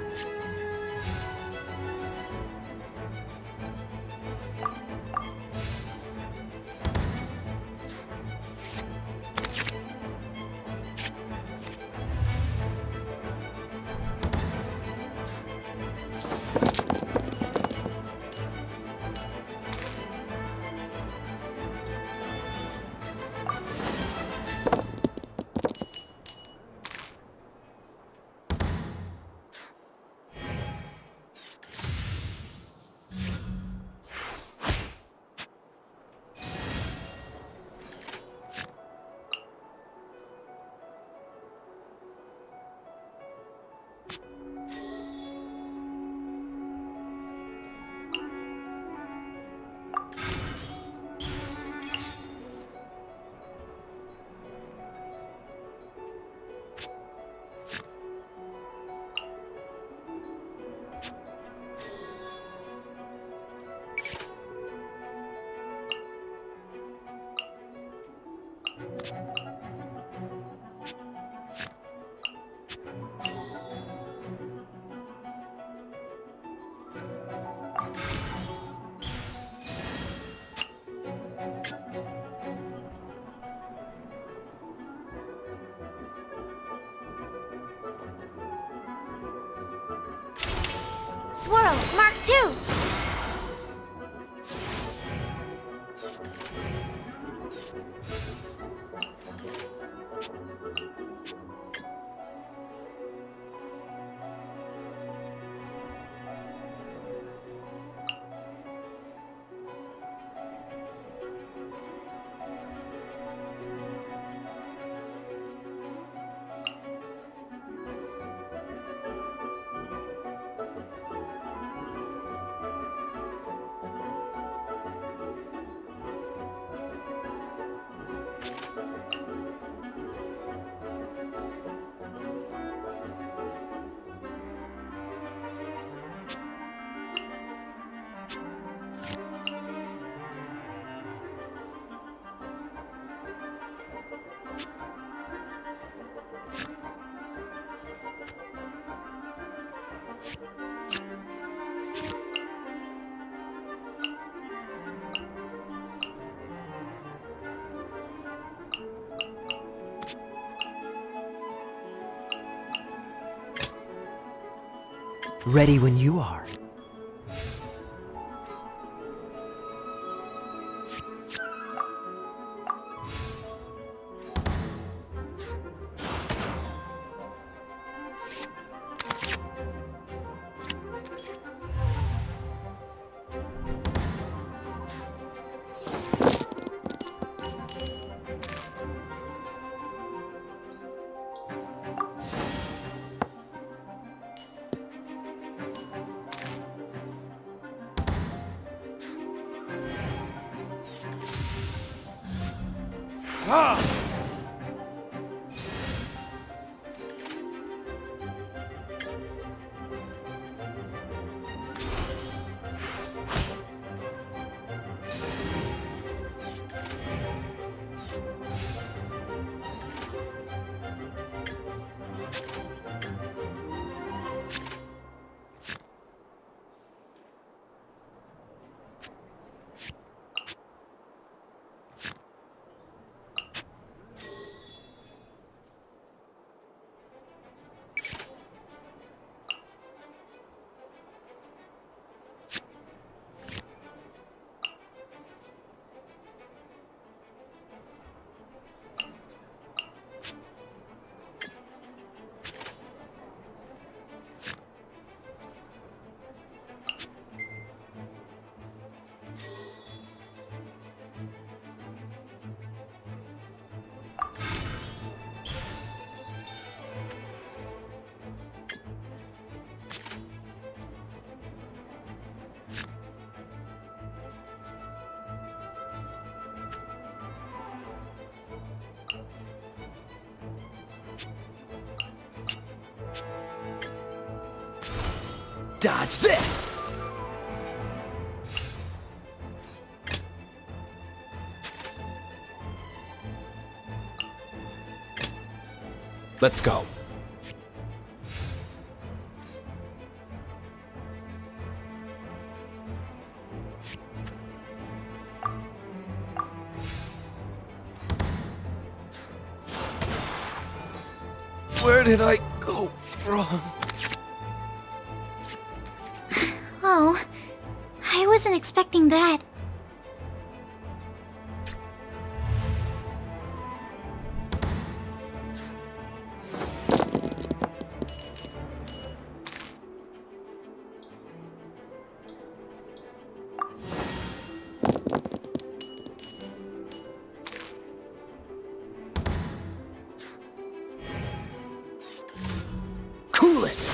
Swirl, Mark II! Ready when you are. Dodge this! Let's go. Where did I go wrong? Oh, I wasn't expecting that. Cool it!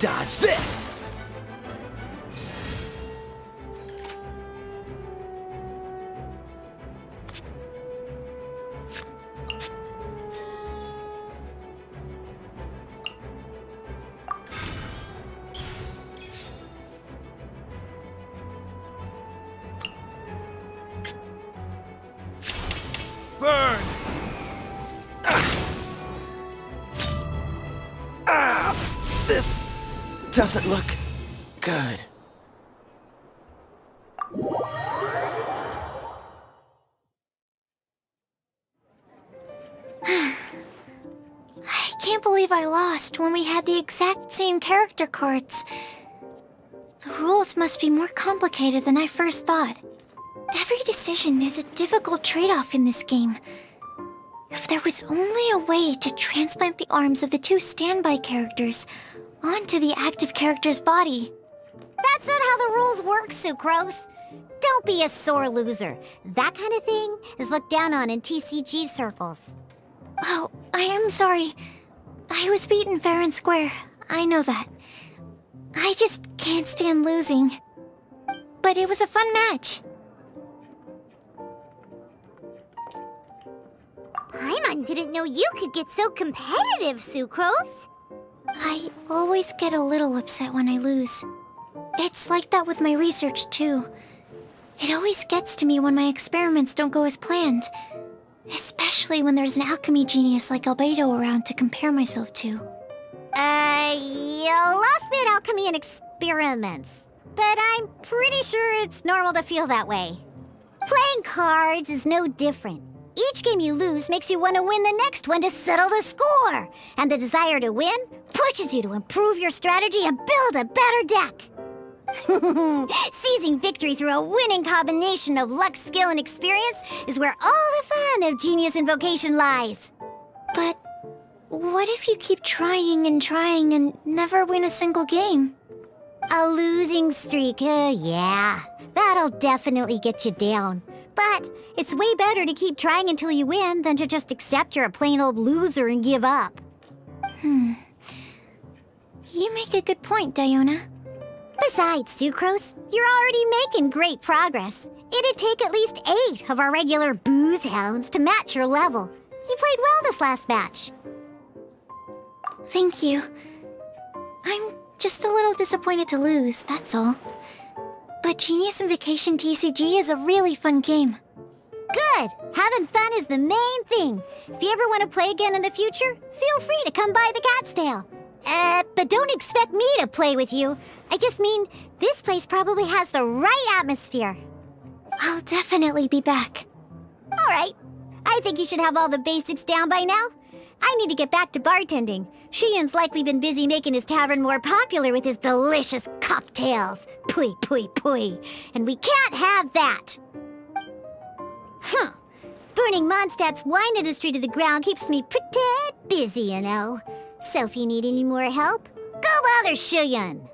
Dodge this! Burn! This doesn't look good. I can't believe I lost when we had the exact same character cards. The rules must be more complicated than I first thought. Every decision is a difficult trade-off in this game. If there was only a way to transplant the arms of the two standby characters onto the active character's body. That's not how the rules work, Sucrose. Don't be a sore loser. That kind of thing is looked down on in TCG circles. Oh, I am sorry. I was beaten fair and square. I know that. I just can't stand losing. But it was a fun match. Paimon didn't know you could get so competitive, Sucrose. I always get a little upset when I lose. It's like that with my research, too. It always gets to me when my experiments don't go as planned. Especially when there's an alchemy genius like Albedo around to compare myself to. You lost me at alchemy and experiments. But I'm pretty sure it's normal to feel that way. Playing cards is no different. Each game you lose makes you want to win the next one to settle the score. And the desire to win pushes you to improve your strategy and build a better deck. Seizing victory through a winning combination of luck, skill, and experience is where all the fun of Genius Invocation lies. But what if you keep trying and never win a single game? A losing streak, yeah. That'll definitely get you down. But it's way better to keep trying until you win than to just accept you're a plain old loser and give up. You make a good point, Diona. Besides, Sucrose, you're already making great progress. It'd take at least 8 of our regular booze hounds to match your level. You played well this last match. Thank you. I'm just a little disappointed to lose, that's all. But Genius Invocation TCG is a really fun game. Good! Having fun is the main thing. If you ever want to play again in the future, feel free to come by the Cat's Tail. But don't expect me to play with you. I just mean, this place probably has the right atmosphere. I'll definitely be back. All right. I think you should have all the basics down by now. I need to get back to bartending. Shiyan's likely been busy making his tavern more popular with his delicious cocktails. Pui, pui, pui. And we can't have that. Burning Mondstadt's wine industry to the ground keeps me pretty busy, you know. So if you need any more help, go bother Shiyan.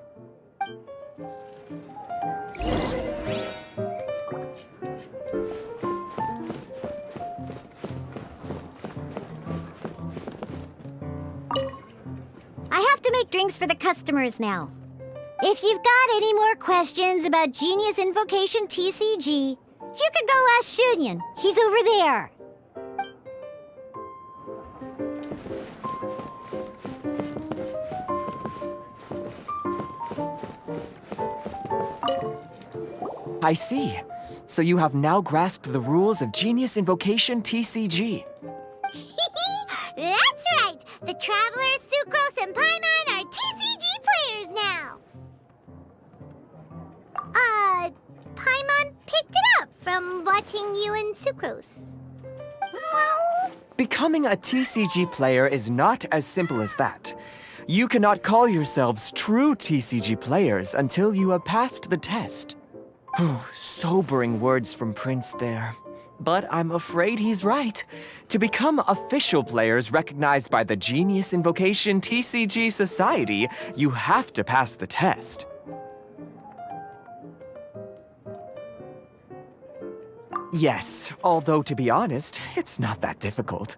I have to make drinks for the customers now. If you've got any more questions about Genius Invocation TCG, you can go ask Shiyan. He's over there. I see. So you have now grasped the rules of Genius Invocation TCG. That's right! The Travelers, Sucrose, and Paimon are TCG players now! Paimon picked it up from watching you and Sucrose. Becoming a TCG player is not as simple as that. You cannot call yourselves true TCG players until you have passed the test. Sobering words from Prince there. But I'm afraid he's right. To become official players recognized by the Genius Invocation TCG Society, you have to pass the test. Yes, although to be honest, it's not that difficult.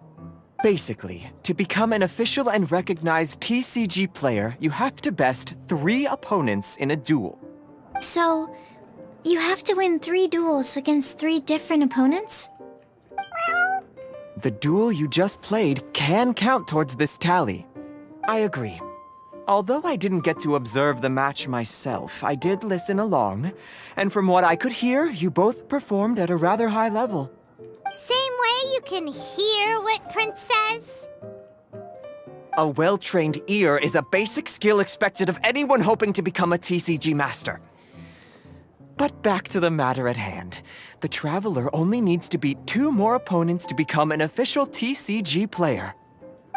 Basically, to become an official and recognized TCG player, you have to best 3 opponents in a duel. So, you have to win 3 duels against 3 different opponents? The duel you just played can count towards this tally. I agree. Although I didn't get to observe the match myself, I did listen along, and from what I could hear, you both performed at a rather high level. Same way you can hear what Prince says? A well-trained ear is a basic skill expected of anyone hoping to become a TCG master. But back to the matter at hand. The Traveler only needs to beat 2 more opponents to become an official TCG player.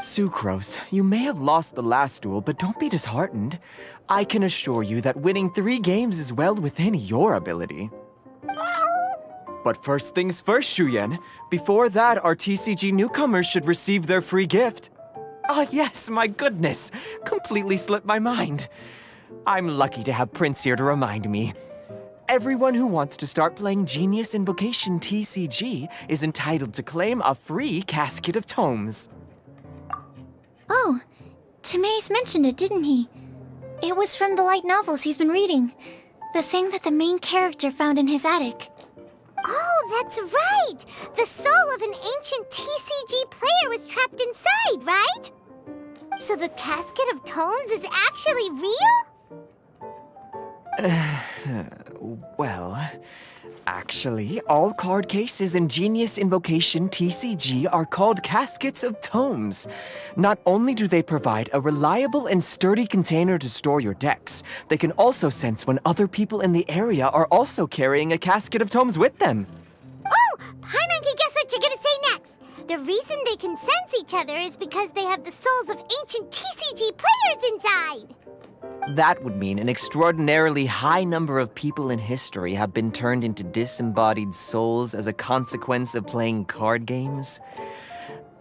Sucrose, you may have lost the last duel, but don't be disheartened. I can assure you that winning 3 games is well within your ability. But first things first, Shuyen. Before that, our TCG newcomers should receive their free gift. Ah, yes, my goodness. Completely slipped my mind. I'm lucky to have Prince here to remind me. Everyone who wants to start playing Genius Invocation TCG is entitled to claim a free casket of tomes. Oh, Timaeus mentioned it, didn't he? It was from the light novels he's been reading. The thing that the main character found in his attic. Oh, that's right! The soul of an ancient TCG player was trapped inside, right? So the casket of tomes is actually real? Well, actually, all card cases in Genius Invocation TCG are called caskets of tomes. Not only do they provide a reliable and sturdy container to store your decks, they can also sense when other people in the area are also carrying a casket of tomes with them. Oh! Paimon can guess what you're gonna say next! The reason they can sense each other is because they have the souls of ancient TCG players inside! That would mean an extraordinarily high number of people in history have been turned into disembodied souls as a consequence of playing card games.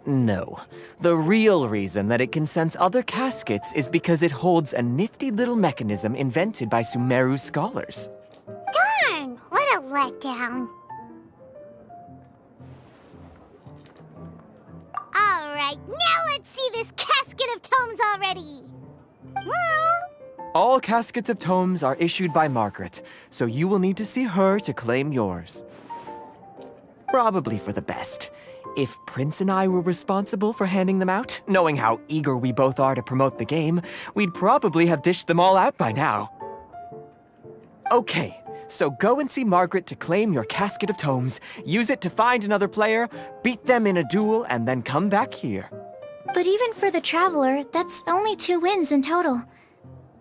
No. The real reason that it can sense other caskets is because it holds a nifty little mechanism invented by Sumeru scholars. Darn! What a letdown. Alright, now let's see this casket of tomes already! All caskets of tomes are issued by Margaret, so you will need to see her to claim yours. Probably for the best. If Prince and I were responsible for handing them out, knowing how eager we both are to promote the game, we'd probably have dished them all out by now. Okay, so go and see Margaret to claim your casket of tomes, use it to find another player, beat them in a duel, and then come back here. But even for the Traveler, that's only 2 wins in total.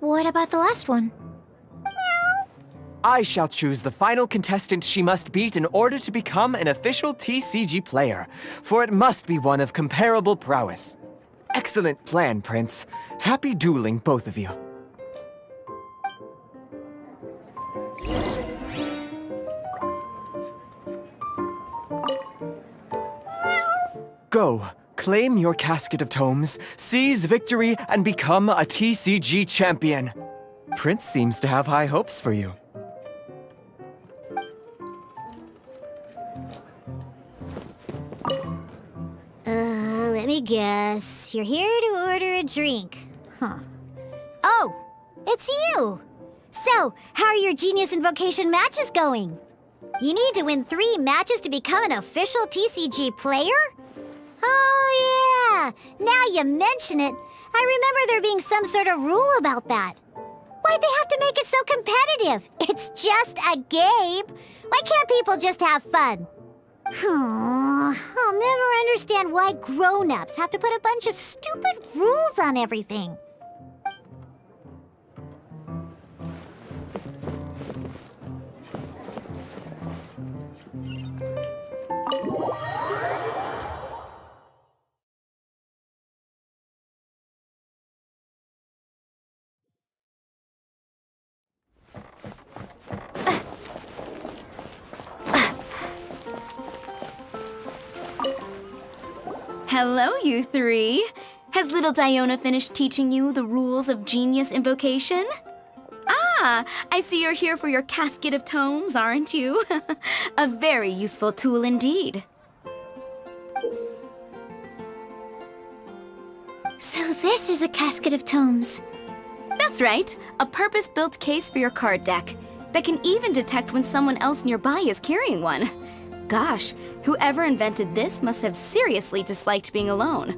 What about the last one? I shall choose the final contestant she must beat in order to become an official TCG player, for it must be one of comparable prowess. Excellent plan, Prince. Happy dueling, both of you. Go. Claim your casket of tomes, seize victory, and become a TCG champion. Prince seems to have high hopes for you. Let me guess. You're here to order a drink. Huh. Oh, it's you! So, how are your Genius Invocation matches going? You need to win 3 matches to become an official TCG player? Oh, yeah! Now you mention it, I remember there being some sort of rule about that. Why'd they have to make it so competitive? It's just a game. Why can't people just have fun? I'll never understand why grown-ups have to put a bunch of stupid rules on everything. Hello, you 3. Has little Diona finished teaching you the rules of Genius Invocation? Ah, I see you're here for your casket of tomes, aren't you? A very useful tool indeed. So this is a casket of tomes. That's right, a purpose-built case for your card deck that can even detect when someone else nearby is carrying one. Gosh, whoever invented this must have seriously disliked being alone.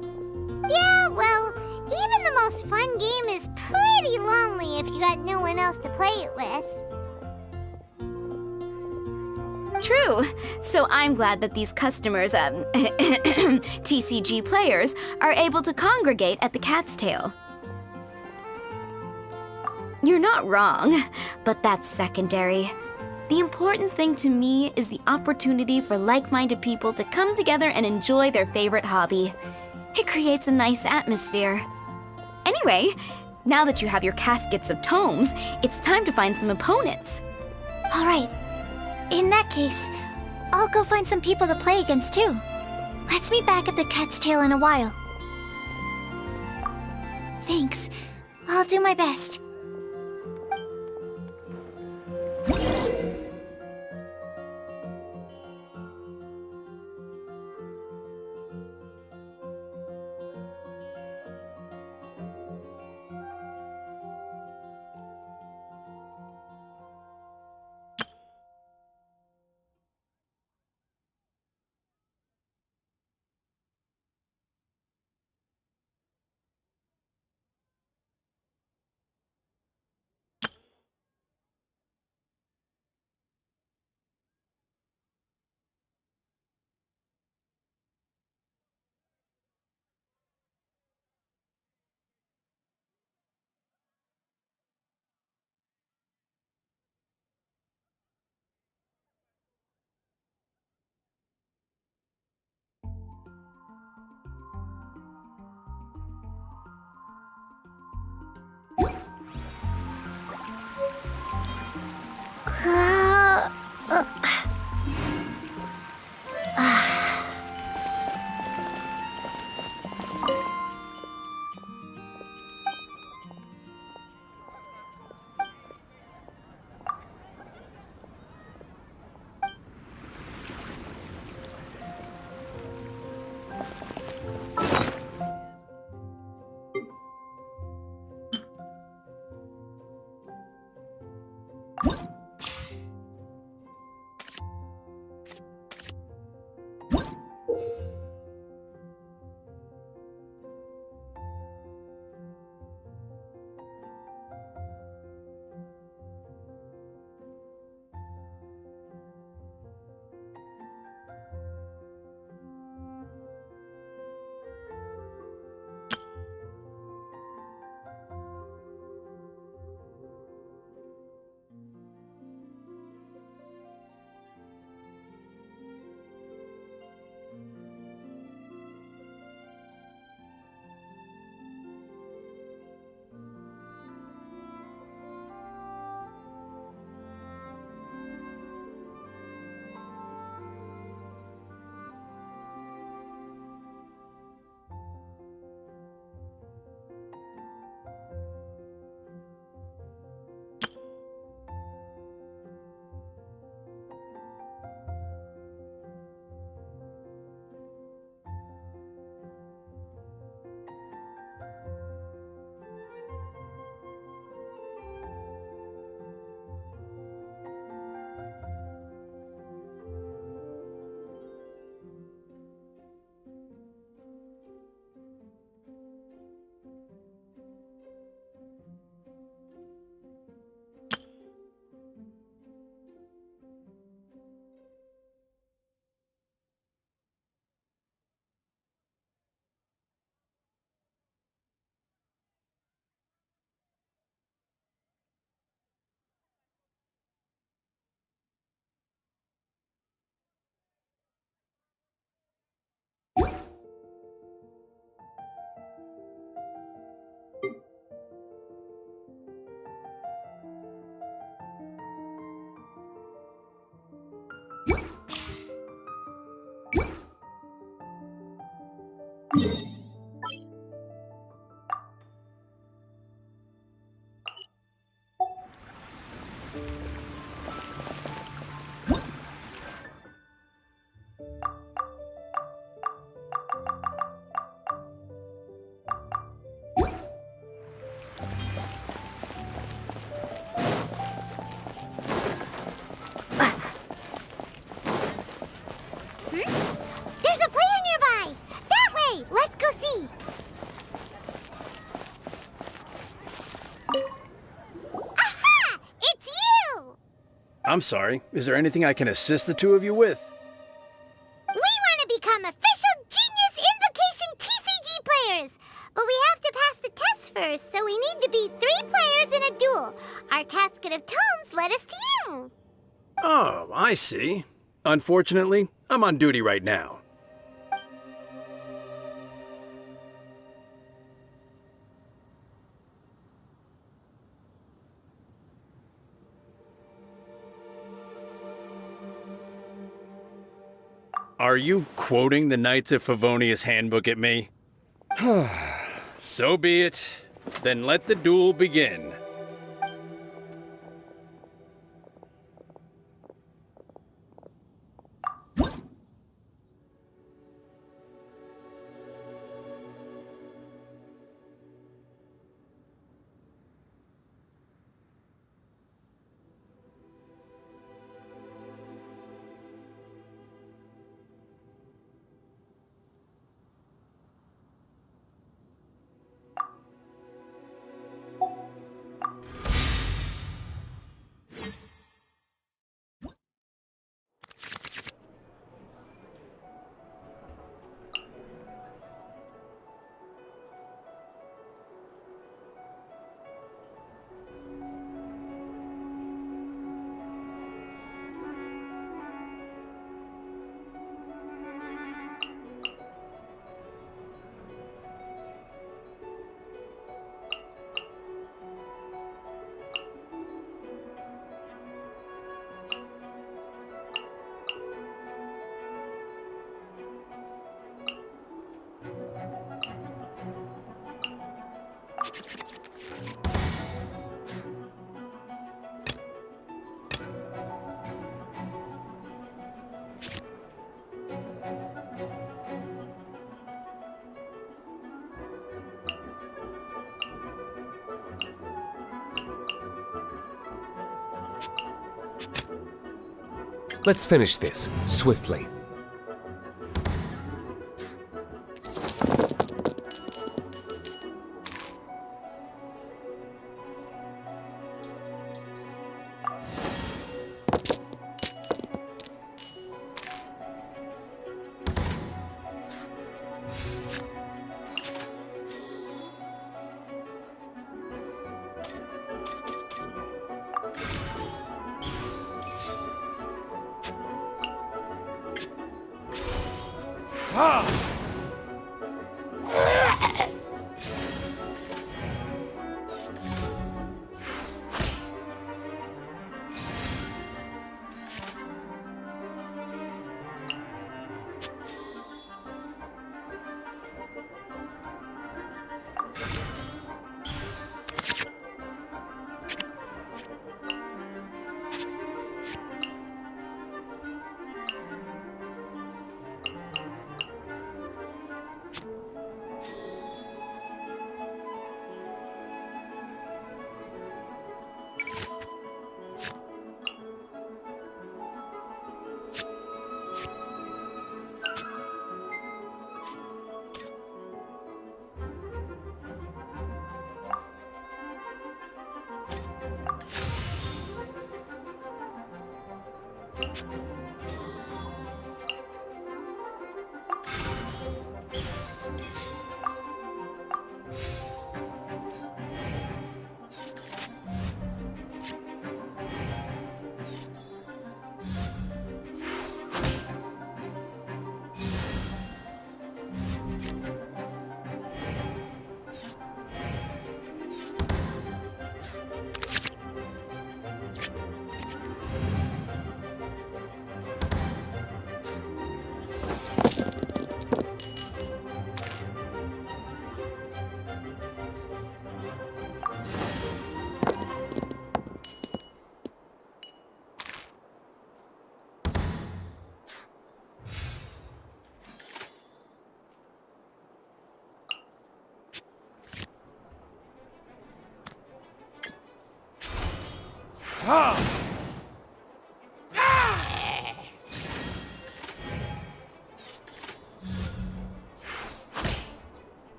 Yeah, well, even the most fun game is pretty lonely if you got no one else to play it with. True. So I'm glad that these customers, TCG players, are able to congregate at the Cat's Tail. You're not wrong, but that's secondary. The important thing to me is the opportunity for like-minded people to come together and enjoy their favorite hobby. It creates a nice atmosphere. Anyway, now that you have your caskets of tomes, it's time to find some opponents. All right. In that case, I'll go find some people to play against too. Let's meet back at the Cat's Tail in a while. Thanks. I'll do my best. There's a player nearby! That way! Let's go see! Aha! It's you! I'm sorry. Is there anything I can assist the two of you with? We want to become official Genius Invocation TCG players! But we have to pass the test first, so we need to beat 3 players in a duel. Our Casket of Tomes led us to you! Oh, I see. Unfortunately, I'm on duty right now. Are you quoting the Knights of Favonius handbook at me? So be it. Then let the duel begin. Let's finish this, swiftly.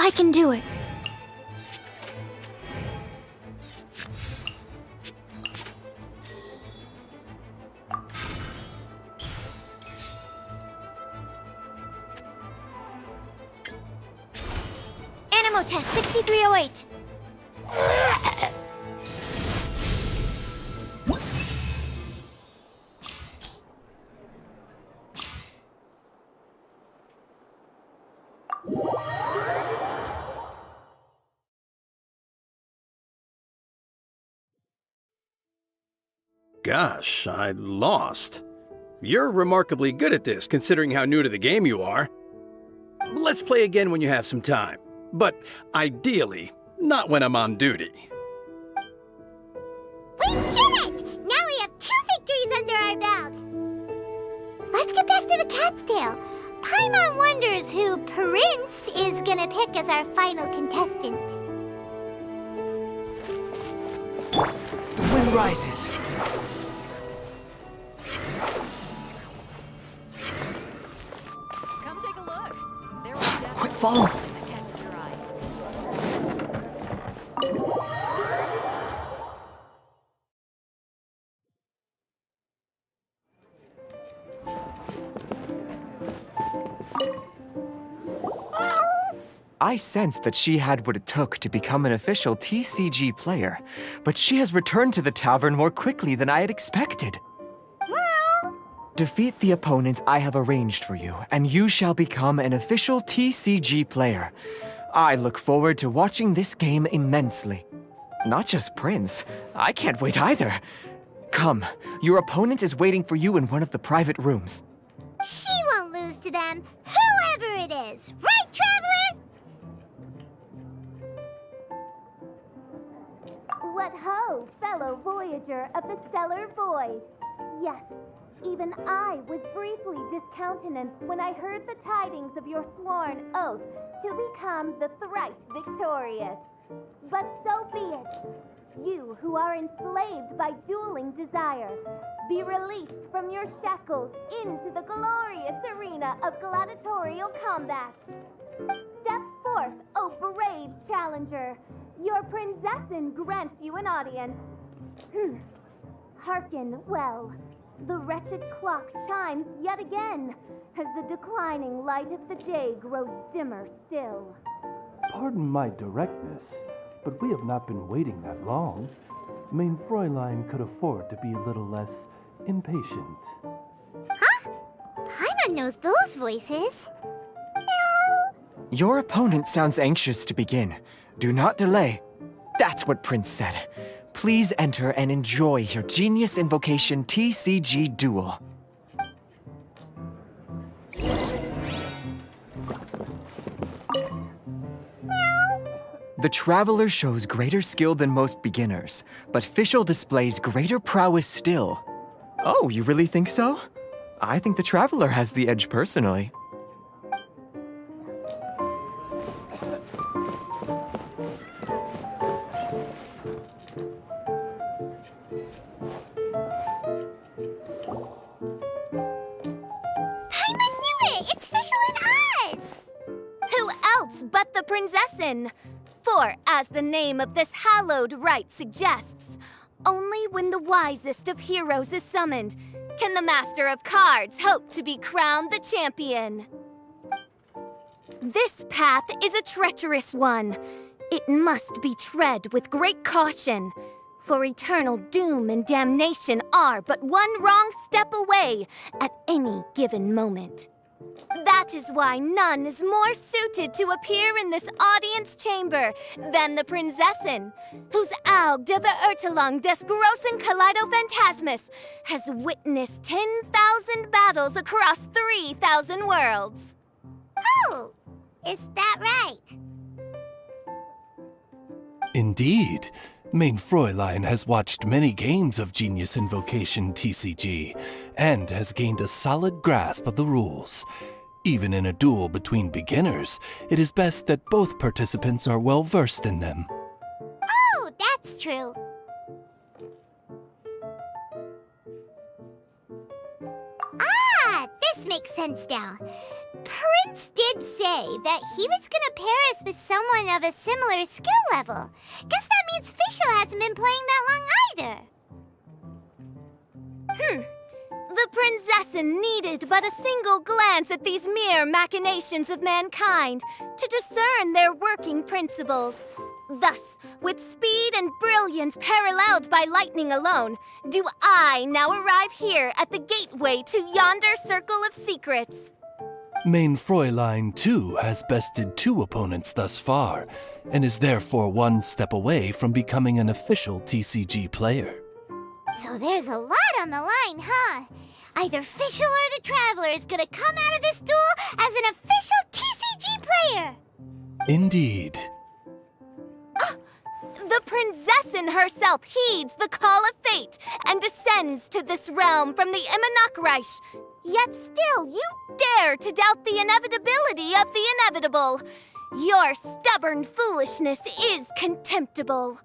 I can do it. Animo test 6308. Gosh, I lost. You're remarkably good at this, considering how new to the game you are. Let's play again when you have some time. But ideally, not when I'm on duty. We did it! Now we have 2 victories under our belt. Let's get back to the Cat's Tail. Paimon wonders who Prince is gonna pick as our final contestant. The wind rises. Come take a look. There will definitely Quick, follow. that catches your eye. I sensed that she had what it took to become an official TCG player, but she has returned to the tavern more quickly than I had expected. Defeat the opponent I have arranged for you, and you shall become an official TCG player. I look forward to watching this game immensely. Not just Prince, I can't wait either. Come, your opponent is waiting for you in one of the private rooms. She won't lose to them, whoever it is. Right, Traveler? What ho, fellow voyager of the stellar void! Yes, even I was briefly discountenanced when I heard the tidings of your sworn oath to become the thrice victorious. But so be it. You who are enslaved by dueling desire, be released from your shackles into the glorious arena of gladiatorial combat. Step forth, O brave challenger. Your princessin grants you an audience. Hearken well. The wretched clock chimes yet again, as the declining light of the day grows dimmer still. Pardon my directness, but we have not been waiting that long. Mein Fräulein could afford to be a little less impatient. Huh? Paimon knows those voices. Your opponent sounds anxious to begin. Do not delay. That's what Prince said. Please enter and enjoy your Genius Invocation TCG duel. The Traveler shows greater skill than most beginners, but Fischl displays greater prowess still. Oh, you really think so? I think the Traveler has the edge personally. Paimon knew it! It's Fischl and Oz! Who else but the princessin? For, as the name of this hallowed rite suggests, only when the wisest of heroes is summoned can the master of cards hope to be crowned the champion. This path is a treacherous one. It must be tread with great caution, for eternal doom and damnation are but one wrong step away at any given moment. That is why none is more suited to appear in this audience chamber than the princessin, whose Aug de Verurtelung des großen Kaleido-Phantasmus has witnessed 10,000 battles across 3,000 worlds. Oh, is that right? Indeed. Mein Fräulein has watched many games of Genius Invocation TCG, and has gained a solid grasp of the rules. Even in a duel between beginners, it is best that both participants are well versed in them. Oh, that's true. Ah, this makes sense now. Prince did say that he was gonna pair us with someone of a similar skill level. Guess that means Fischl hasn't been playing that long either. The prinzessin needed but a single glance at these mere machinations of mankind to discern their working principles. Thus, with speed and brilliance paralleled by lightning alone, do I now arrive here at the gateway to yonder circle of secrets. Main Fräulein, too, has bested 2 opponents thus far, and is therefore 1 step away from becoming an official TCG player. So there's a lot on the line, huh? Either Fischl or the Traveler is gonna come out of this duel as an official TCG player! Indeed. The prinzessin herself heeds the call of fate and descends to this realm from the Immanakreich. Yet still, you dare to doubt the inevitability of the inevitable. Your stubborn foolishness is contemptible.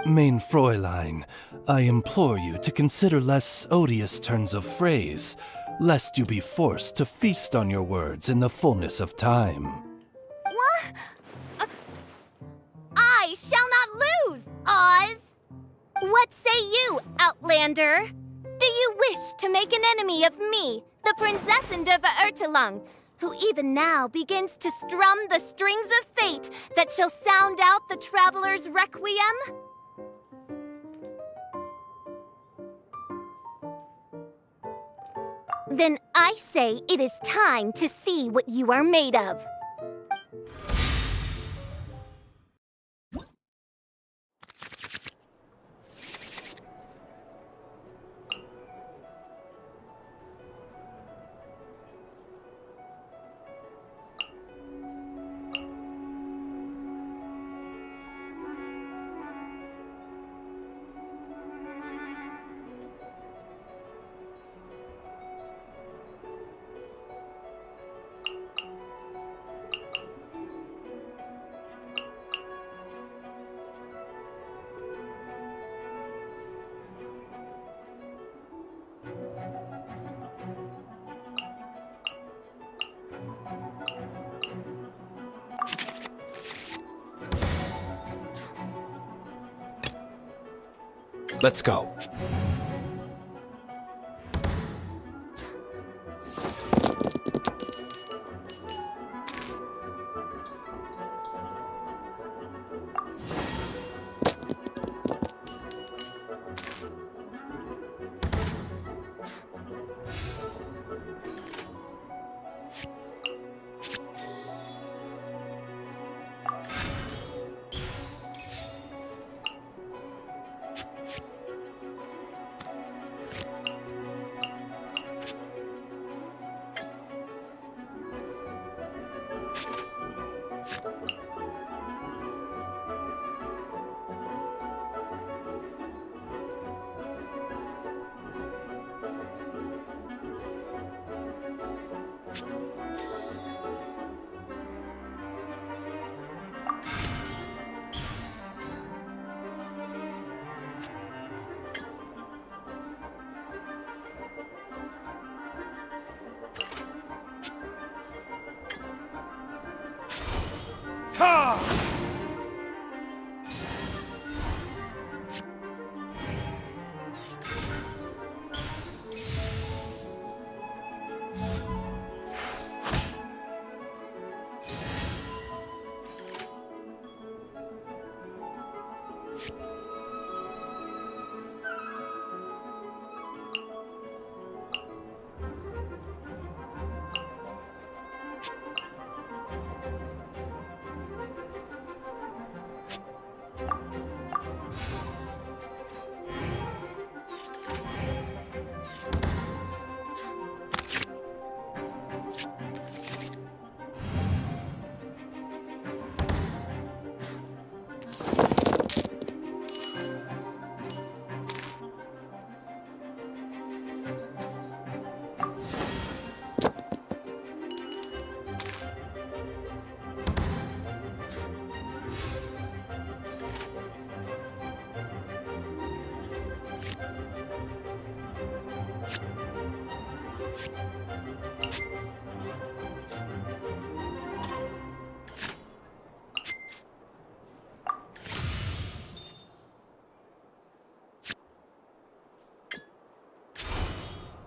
Main Fräulein, I implore you to consider less odious turns of phrase, lest you be forced to feast on your words in the fullness of time. What? I shall not lose, Oz! What say you, Outlander? Do you wish to make an enemy of me, the Prinzessin de Verurtelung, who even now begins to strum the strings of fate that shall sound out the Traveler's Requiem? Then I say it is time to see what you are made of. Let's go.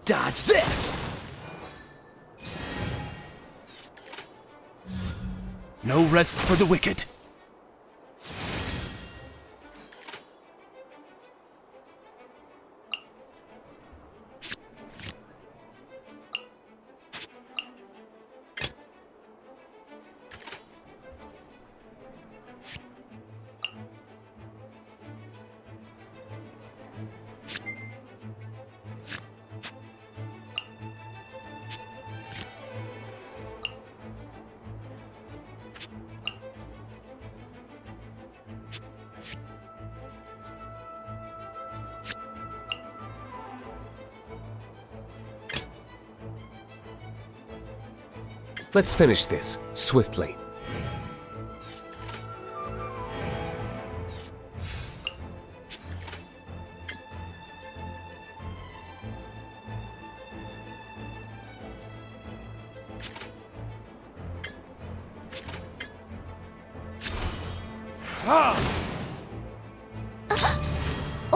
Dodge this! No rest for the wicked. Let's finish this, swiftly.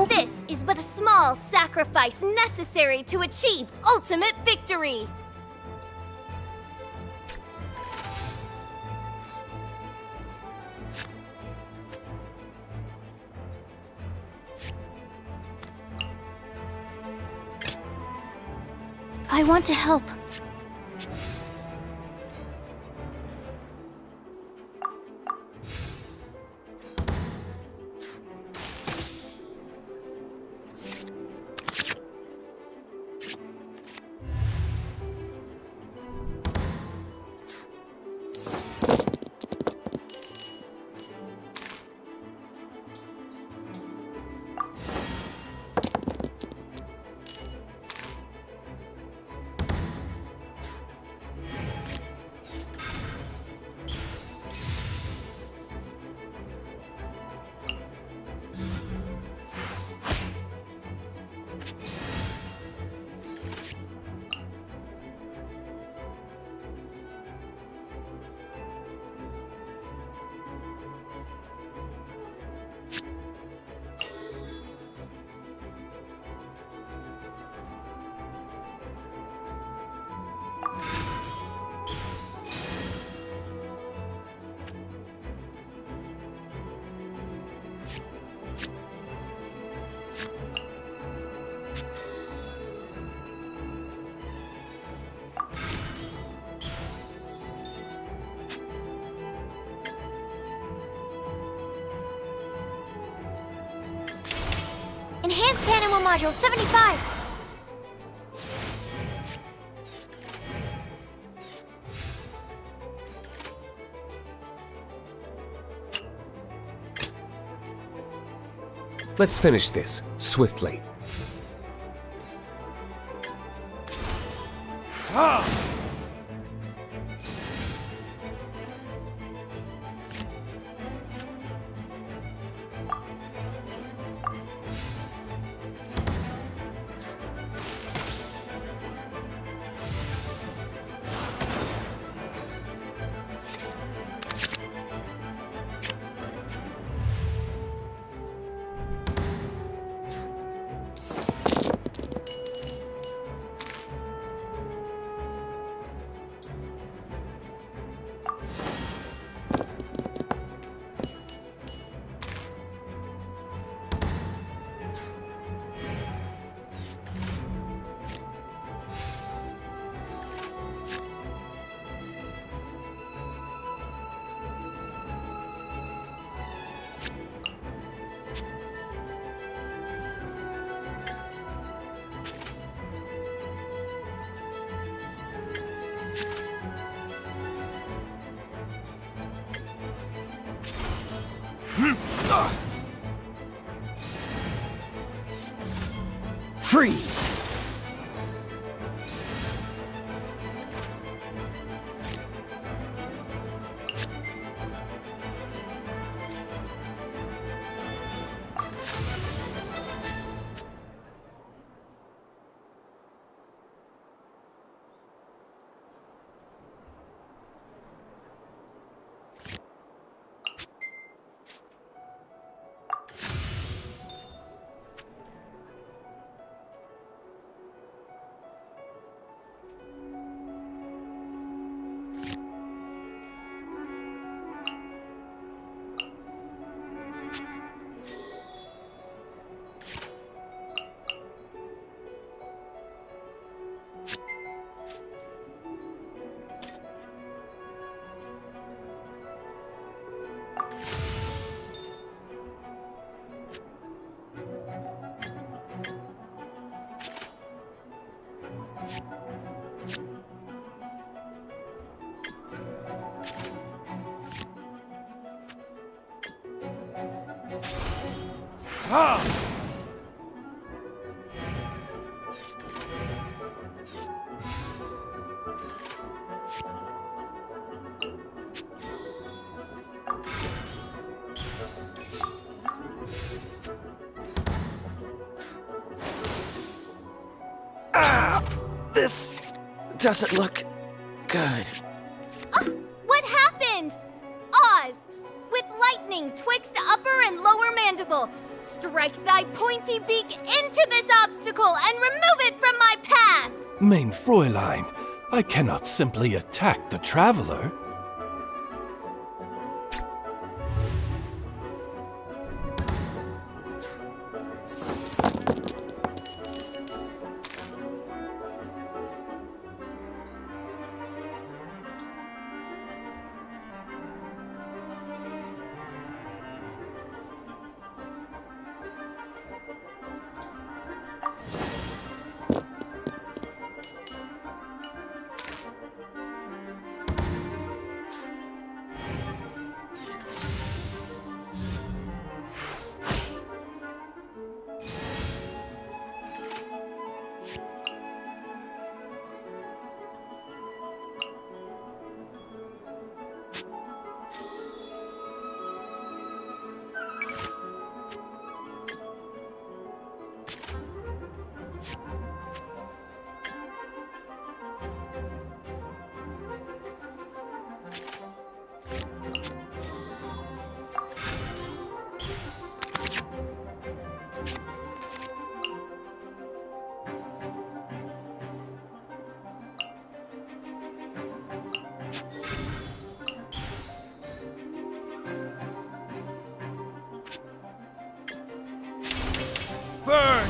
This is but a small sacrifice necessary to achieve ultimate victory. I want to help. Enhanced Animal Module 75! Let's finish this, swiftly. Freeze! This doesn't look good. What happened? Oz! With lightning twixt upper and lower mandible, strike thy pointy beak into this obstacle and remove it from my path! Mein Fräulein, I cannot simply attack the traveler. Burn!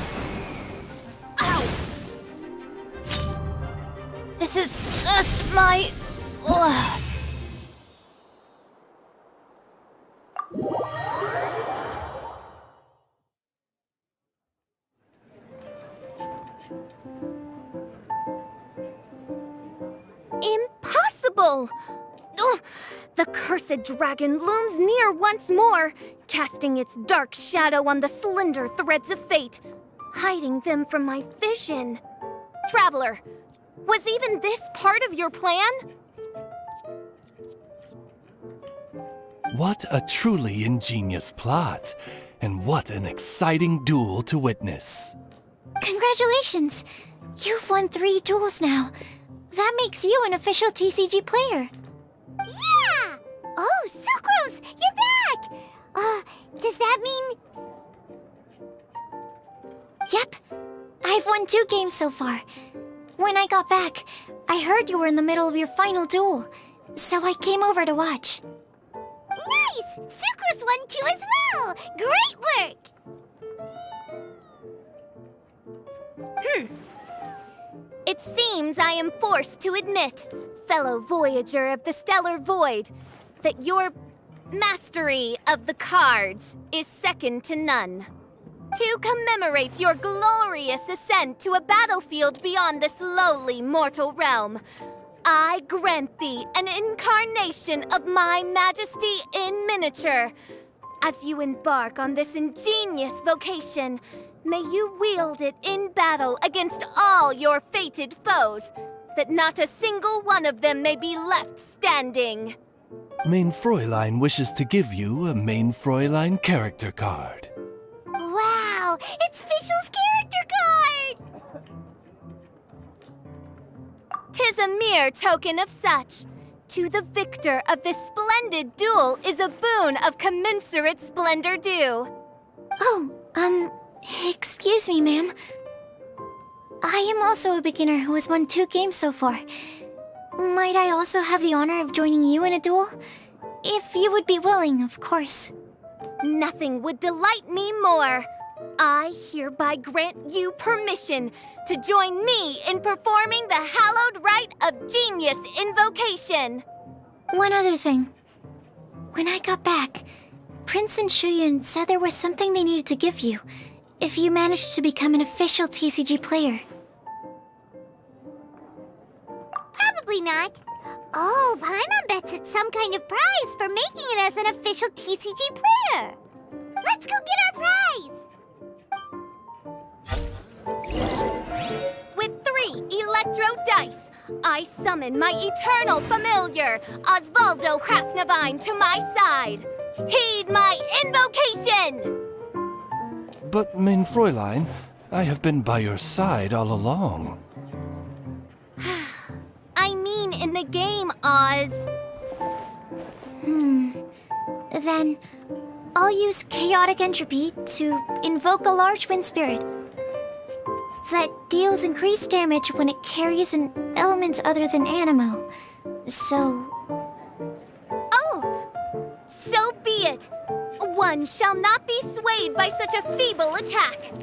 This is just my... Ugh. Impossible! Ugh. The cursed dragon looms near once more, casting its dark shadow on the slender threads of fate, hiding them from my vision. Traveler, was even this part of your plan? What a truly ingenious plot, and what an exciting duel to witness. Congratulations! You've won 3 duels now. That makes you an official TCG player. Yeah! Oh, Sucrose, you're back! Does that mean... Yep. I've won 2 games so far. When I got back, I heard you were in the middle of your final duel, so I came over to watch. Nice! Sucrose won too as well! Great work! It seems I am forced to admit, fellow voyager of the stellar void, that your mastery of the cards is second to none. To commemorate your glorious ascent to a battlefield beyond this lowly mortal realm, I grant thee an incarnation of my majesty in miniature. As you embark on this ingenious vocation, may you wield it in battle against all your fated foes, that not a single one of them may be left standing. Mein Fräulein wishes to give you a Mein Fräulein character card. Wow! It's Fischl's character card! 'Tis a mere token of such. To the victor of this splendid duel is a boon of commensurate splendor due. Oh, excuse me, ma'am. I am also a beginner who has won 2 games so far. Might I also have the honor of joining you in a duel? If you would be willing, of course. Nothing would delight me more. I hereby grant you permission to join me in performing the hallowed rite of genius invocation. One other thing. When I got back, Prince and Shuyan said there was something they needed to give you if you managed to become an official TCG player. Probably not. Oh, Paimon bets it's some kind of prize for making it as an official TCG player. Let's go get our prize! Electro Dice, I summon my eternal familiar, Osvaldo Hafnavine, to my side. Heed my invocation! But, mein Fräulein, I have been by your side all along. I mean in the game, Oz. Then, I'll use Chaotic Entropy to invoke a large wind spirit that deals increased damage when it carries an element other than Animo. So... Oh! So be it! One shall not be swayed by such a feeble attack!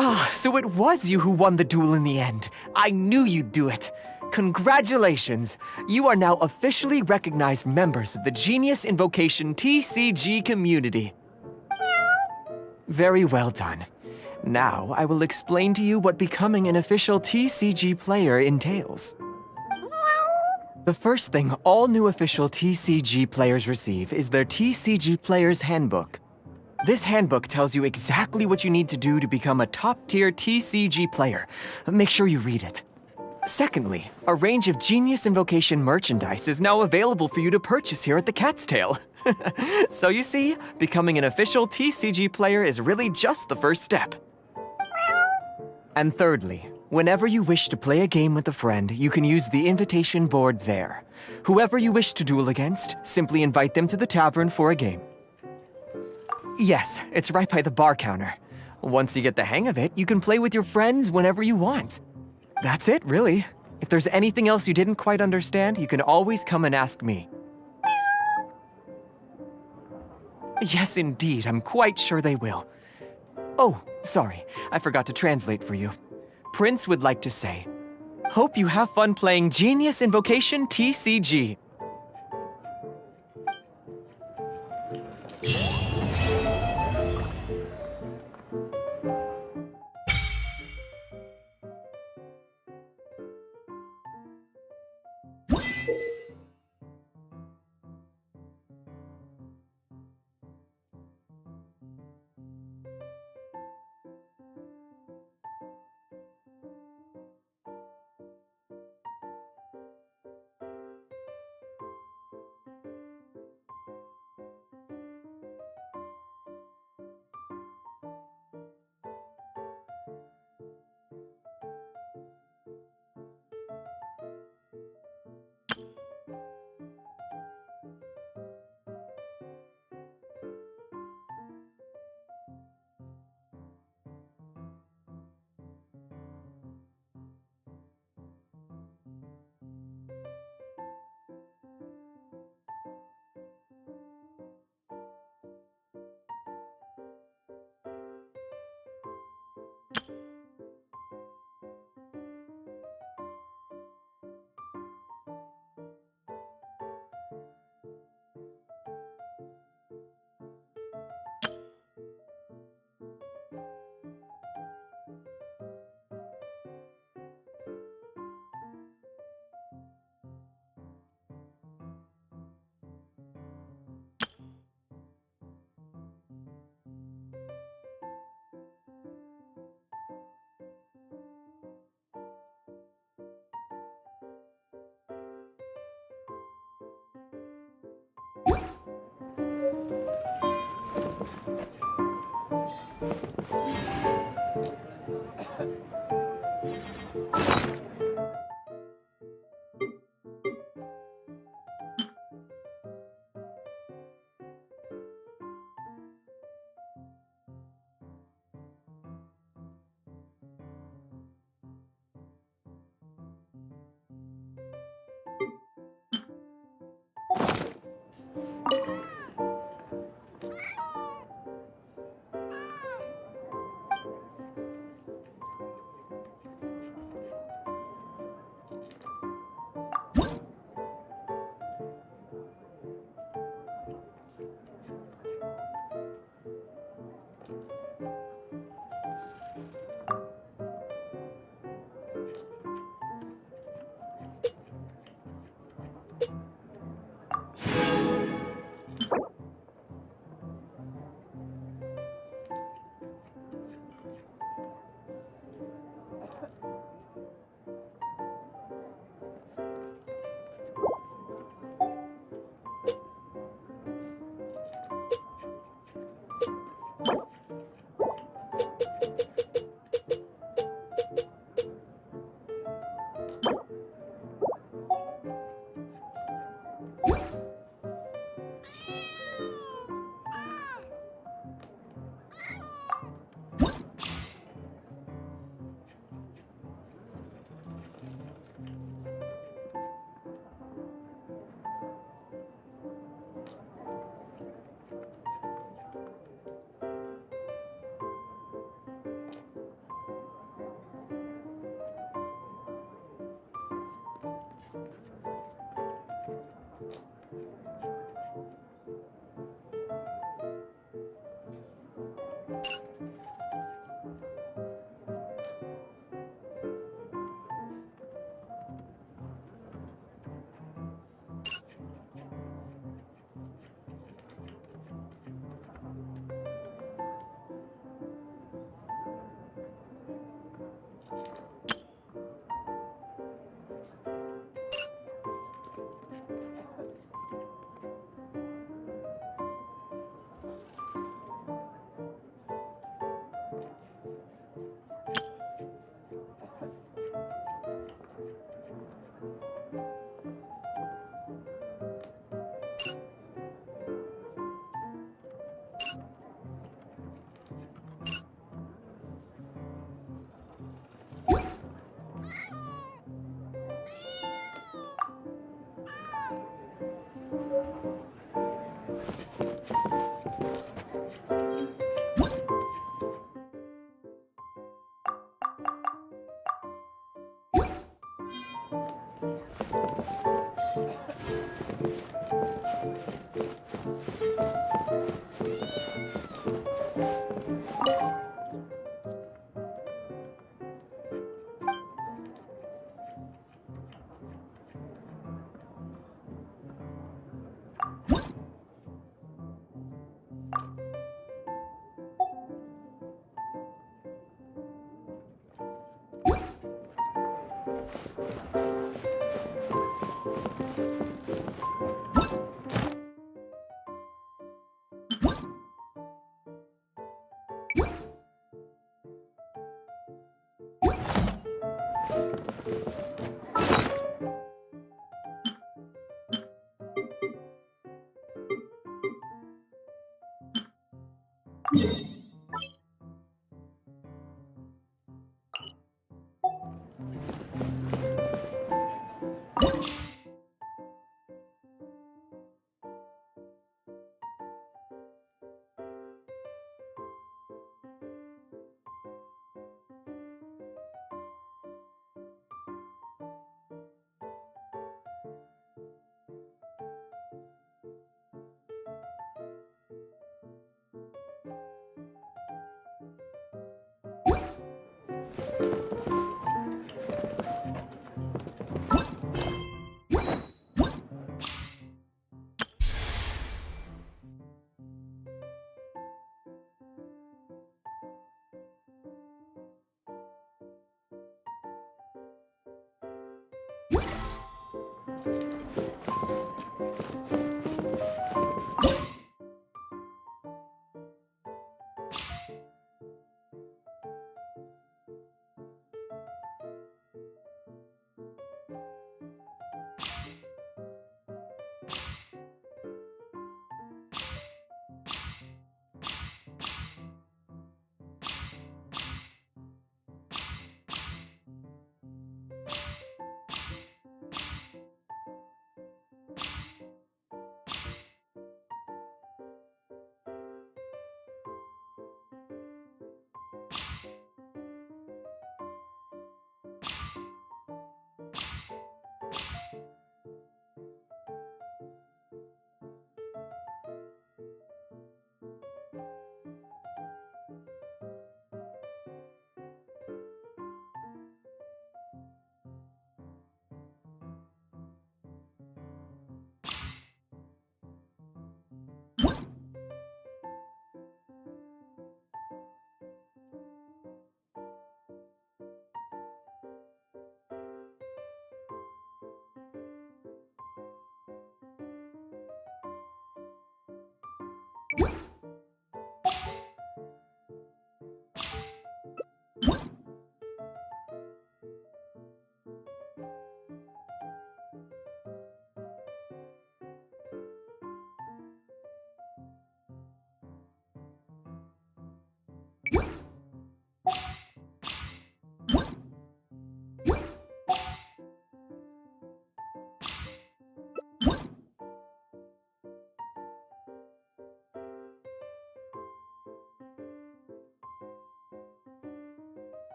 Ah, so it was you who won the duel in the end. I knew you'd do it. Congratulations! You are now officially recognized members of the Genius Invocation TCG community. Very well done. Now, I will explain to you what becoming an official TCG player entails. The first thing all new official TCG players receive is their TCG Player's Handbook. This handbook tells you exactly what you need to do to become a top-tier TCG player. Make sure you read it. Secondly, a range of Genius Invocation merchandise is now available for you to purchase here at the Cat's Tail. So you see, becoming an official TCG player is really just the first step. And thirdly, whenever you wish to play a game with a friend, you can use the invitation board there. Whoever you wish to duel against, simply invite them to the tavern for a game. Yes, it's right by the bar counter. Once you get the hang of it, you can play with your friends whenever you want. That's it, really. If there's anything else you didn't quite understand, you can always come and ask me. Yes, indeed, I'm quite sure they will. Oh, sorry, I forgot to translate for you. Prince would like to say, hope you have fun playing Genius Invocation TCG.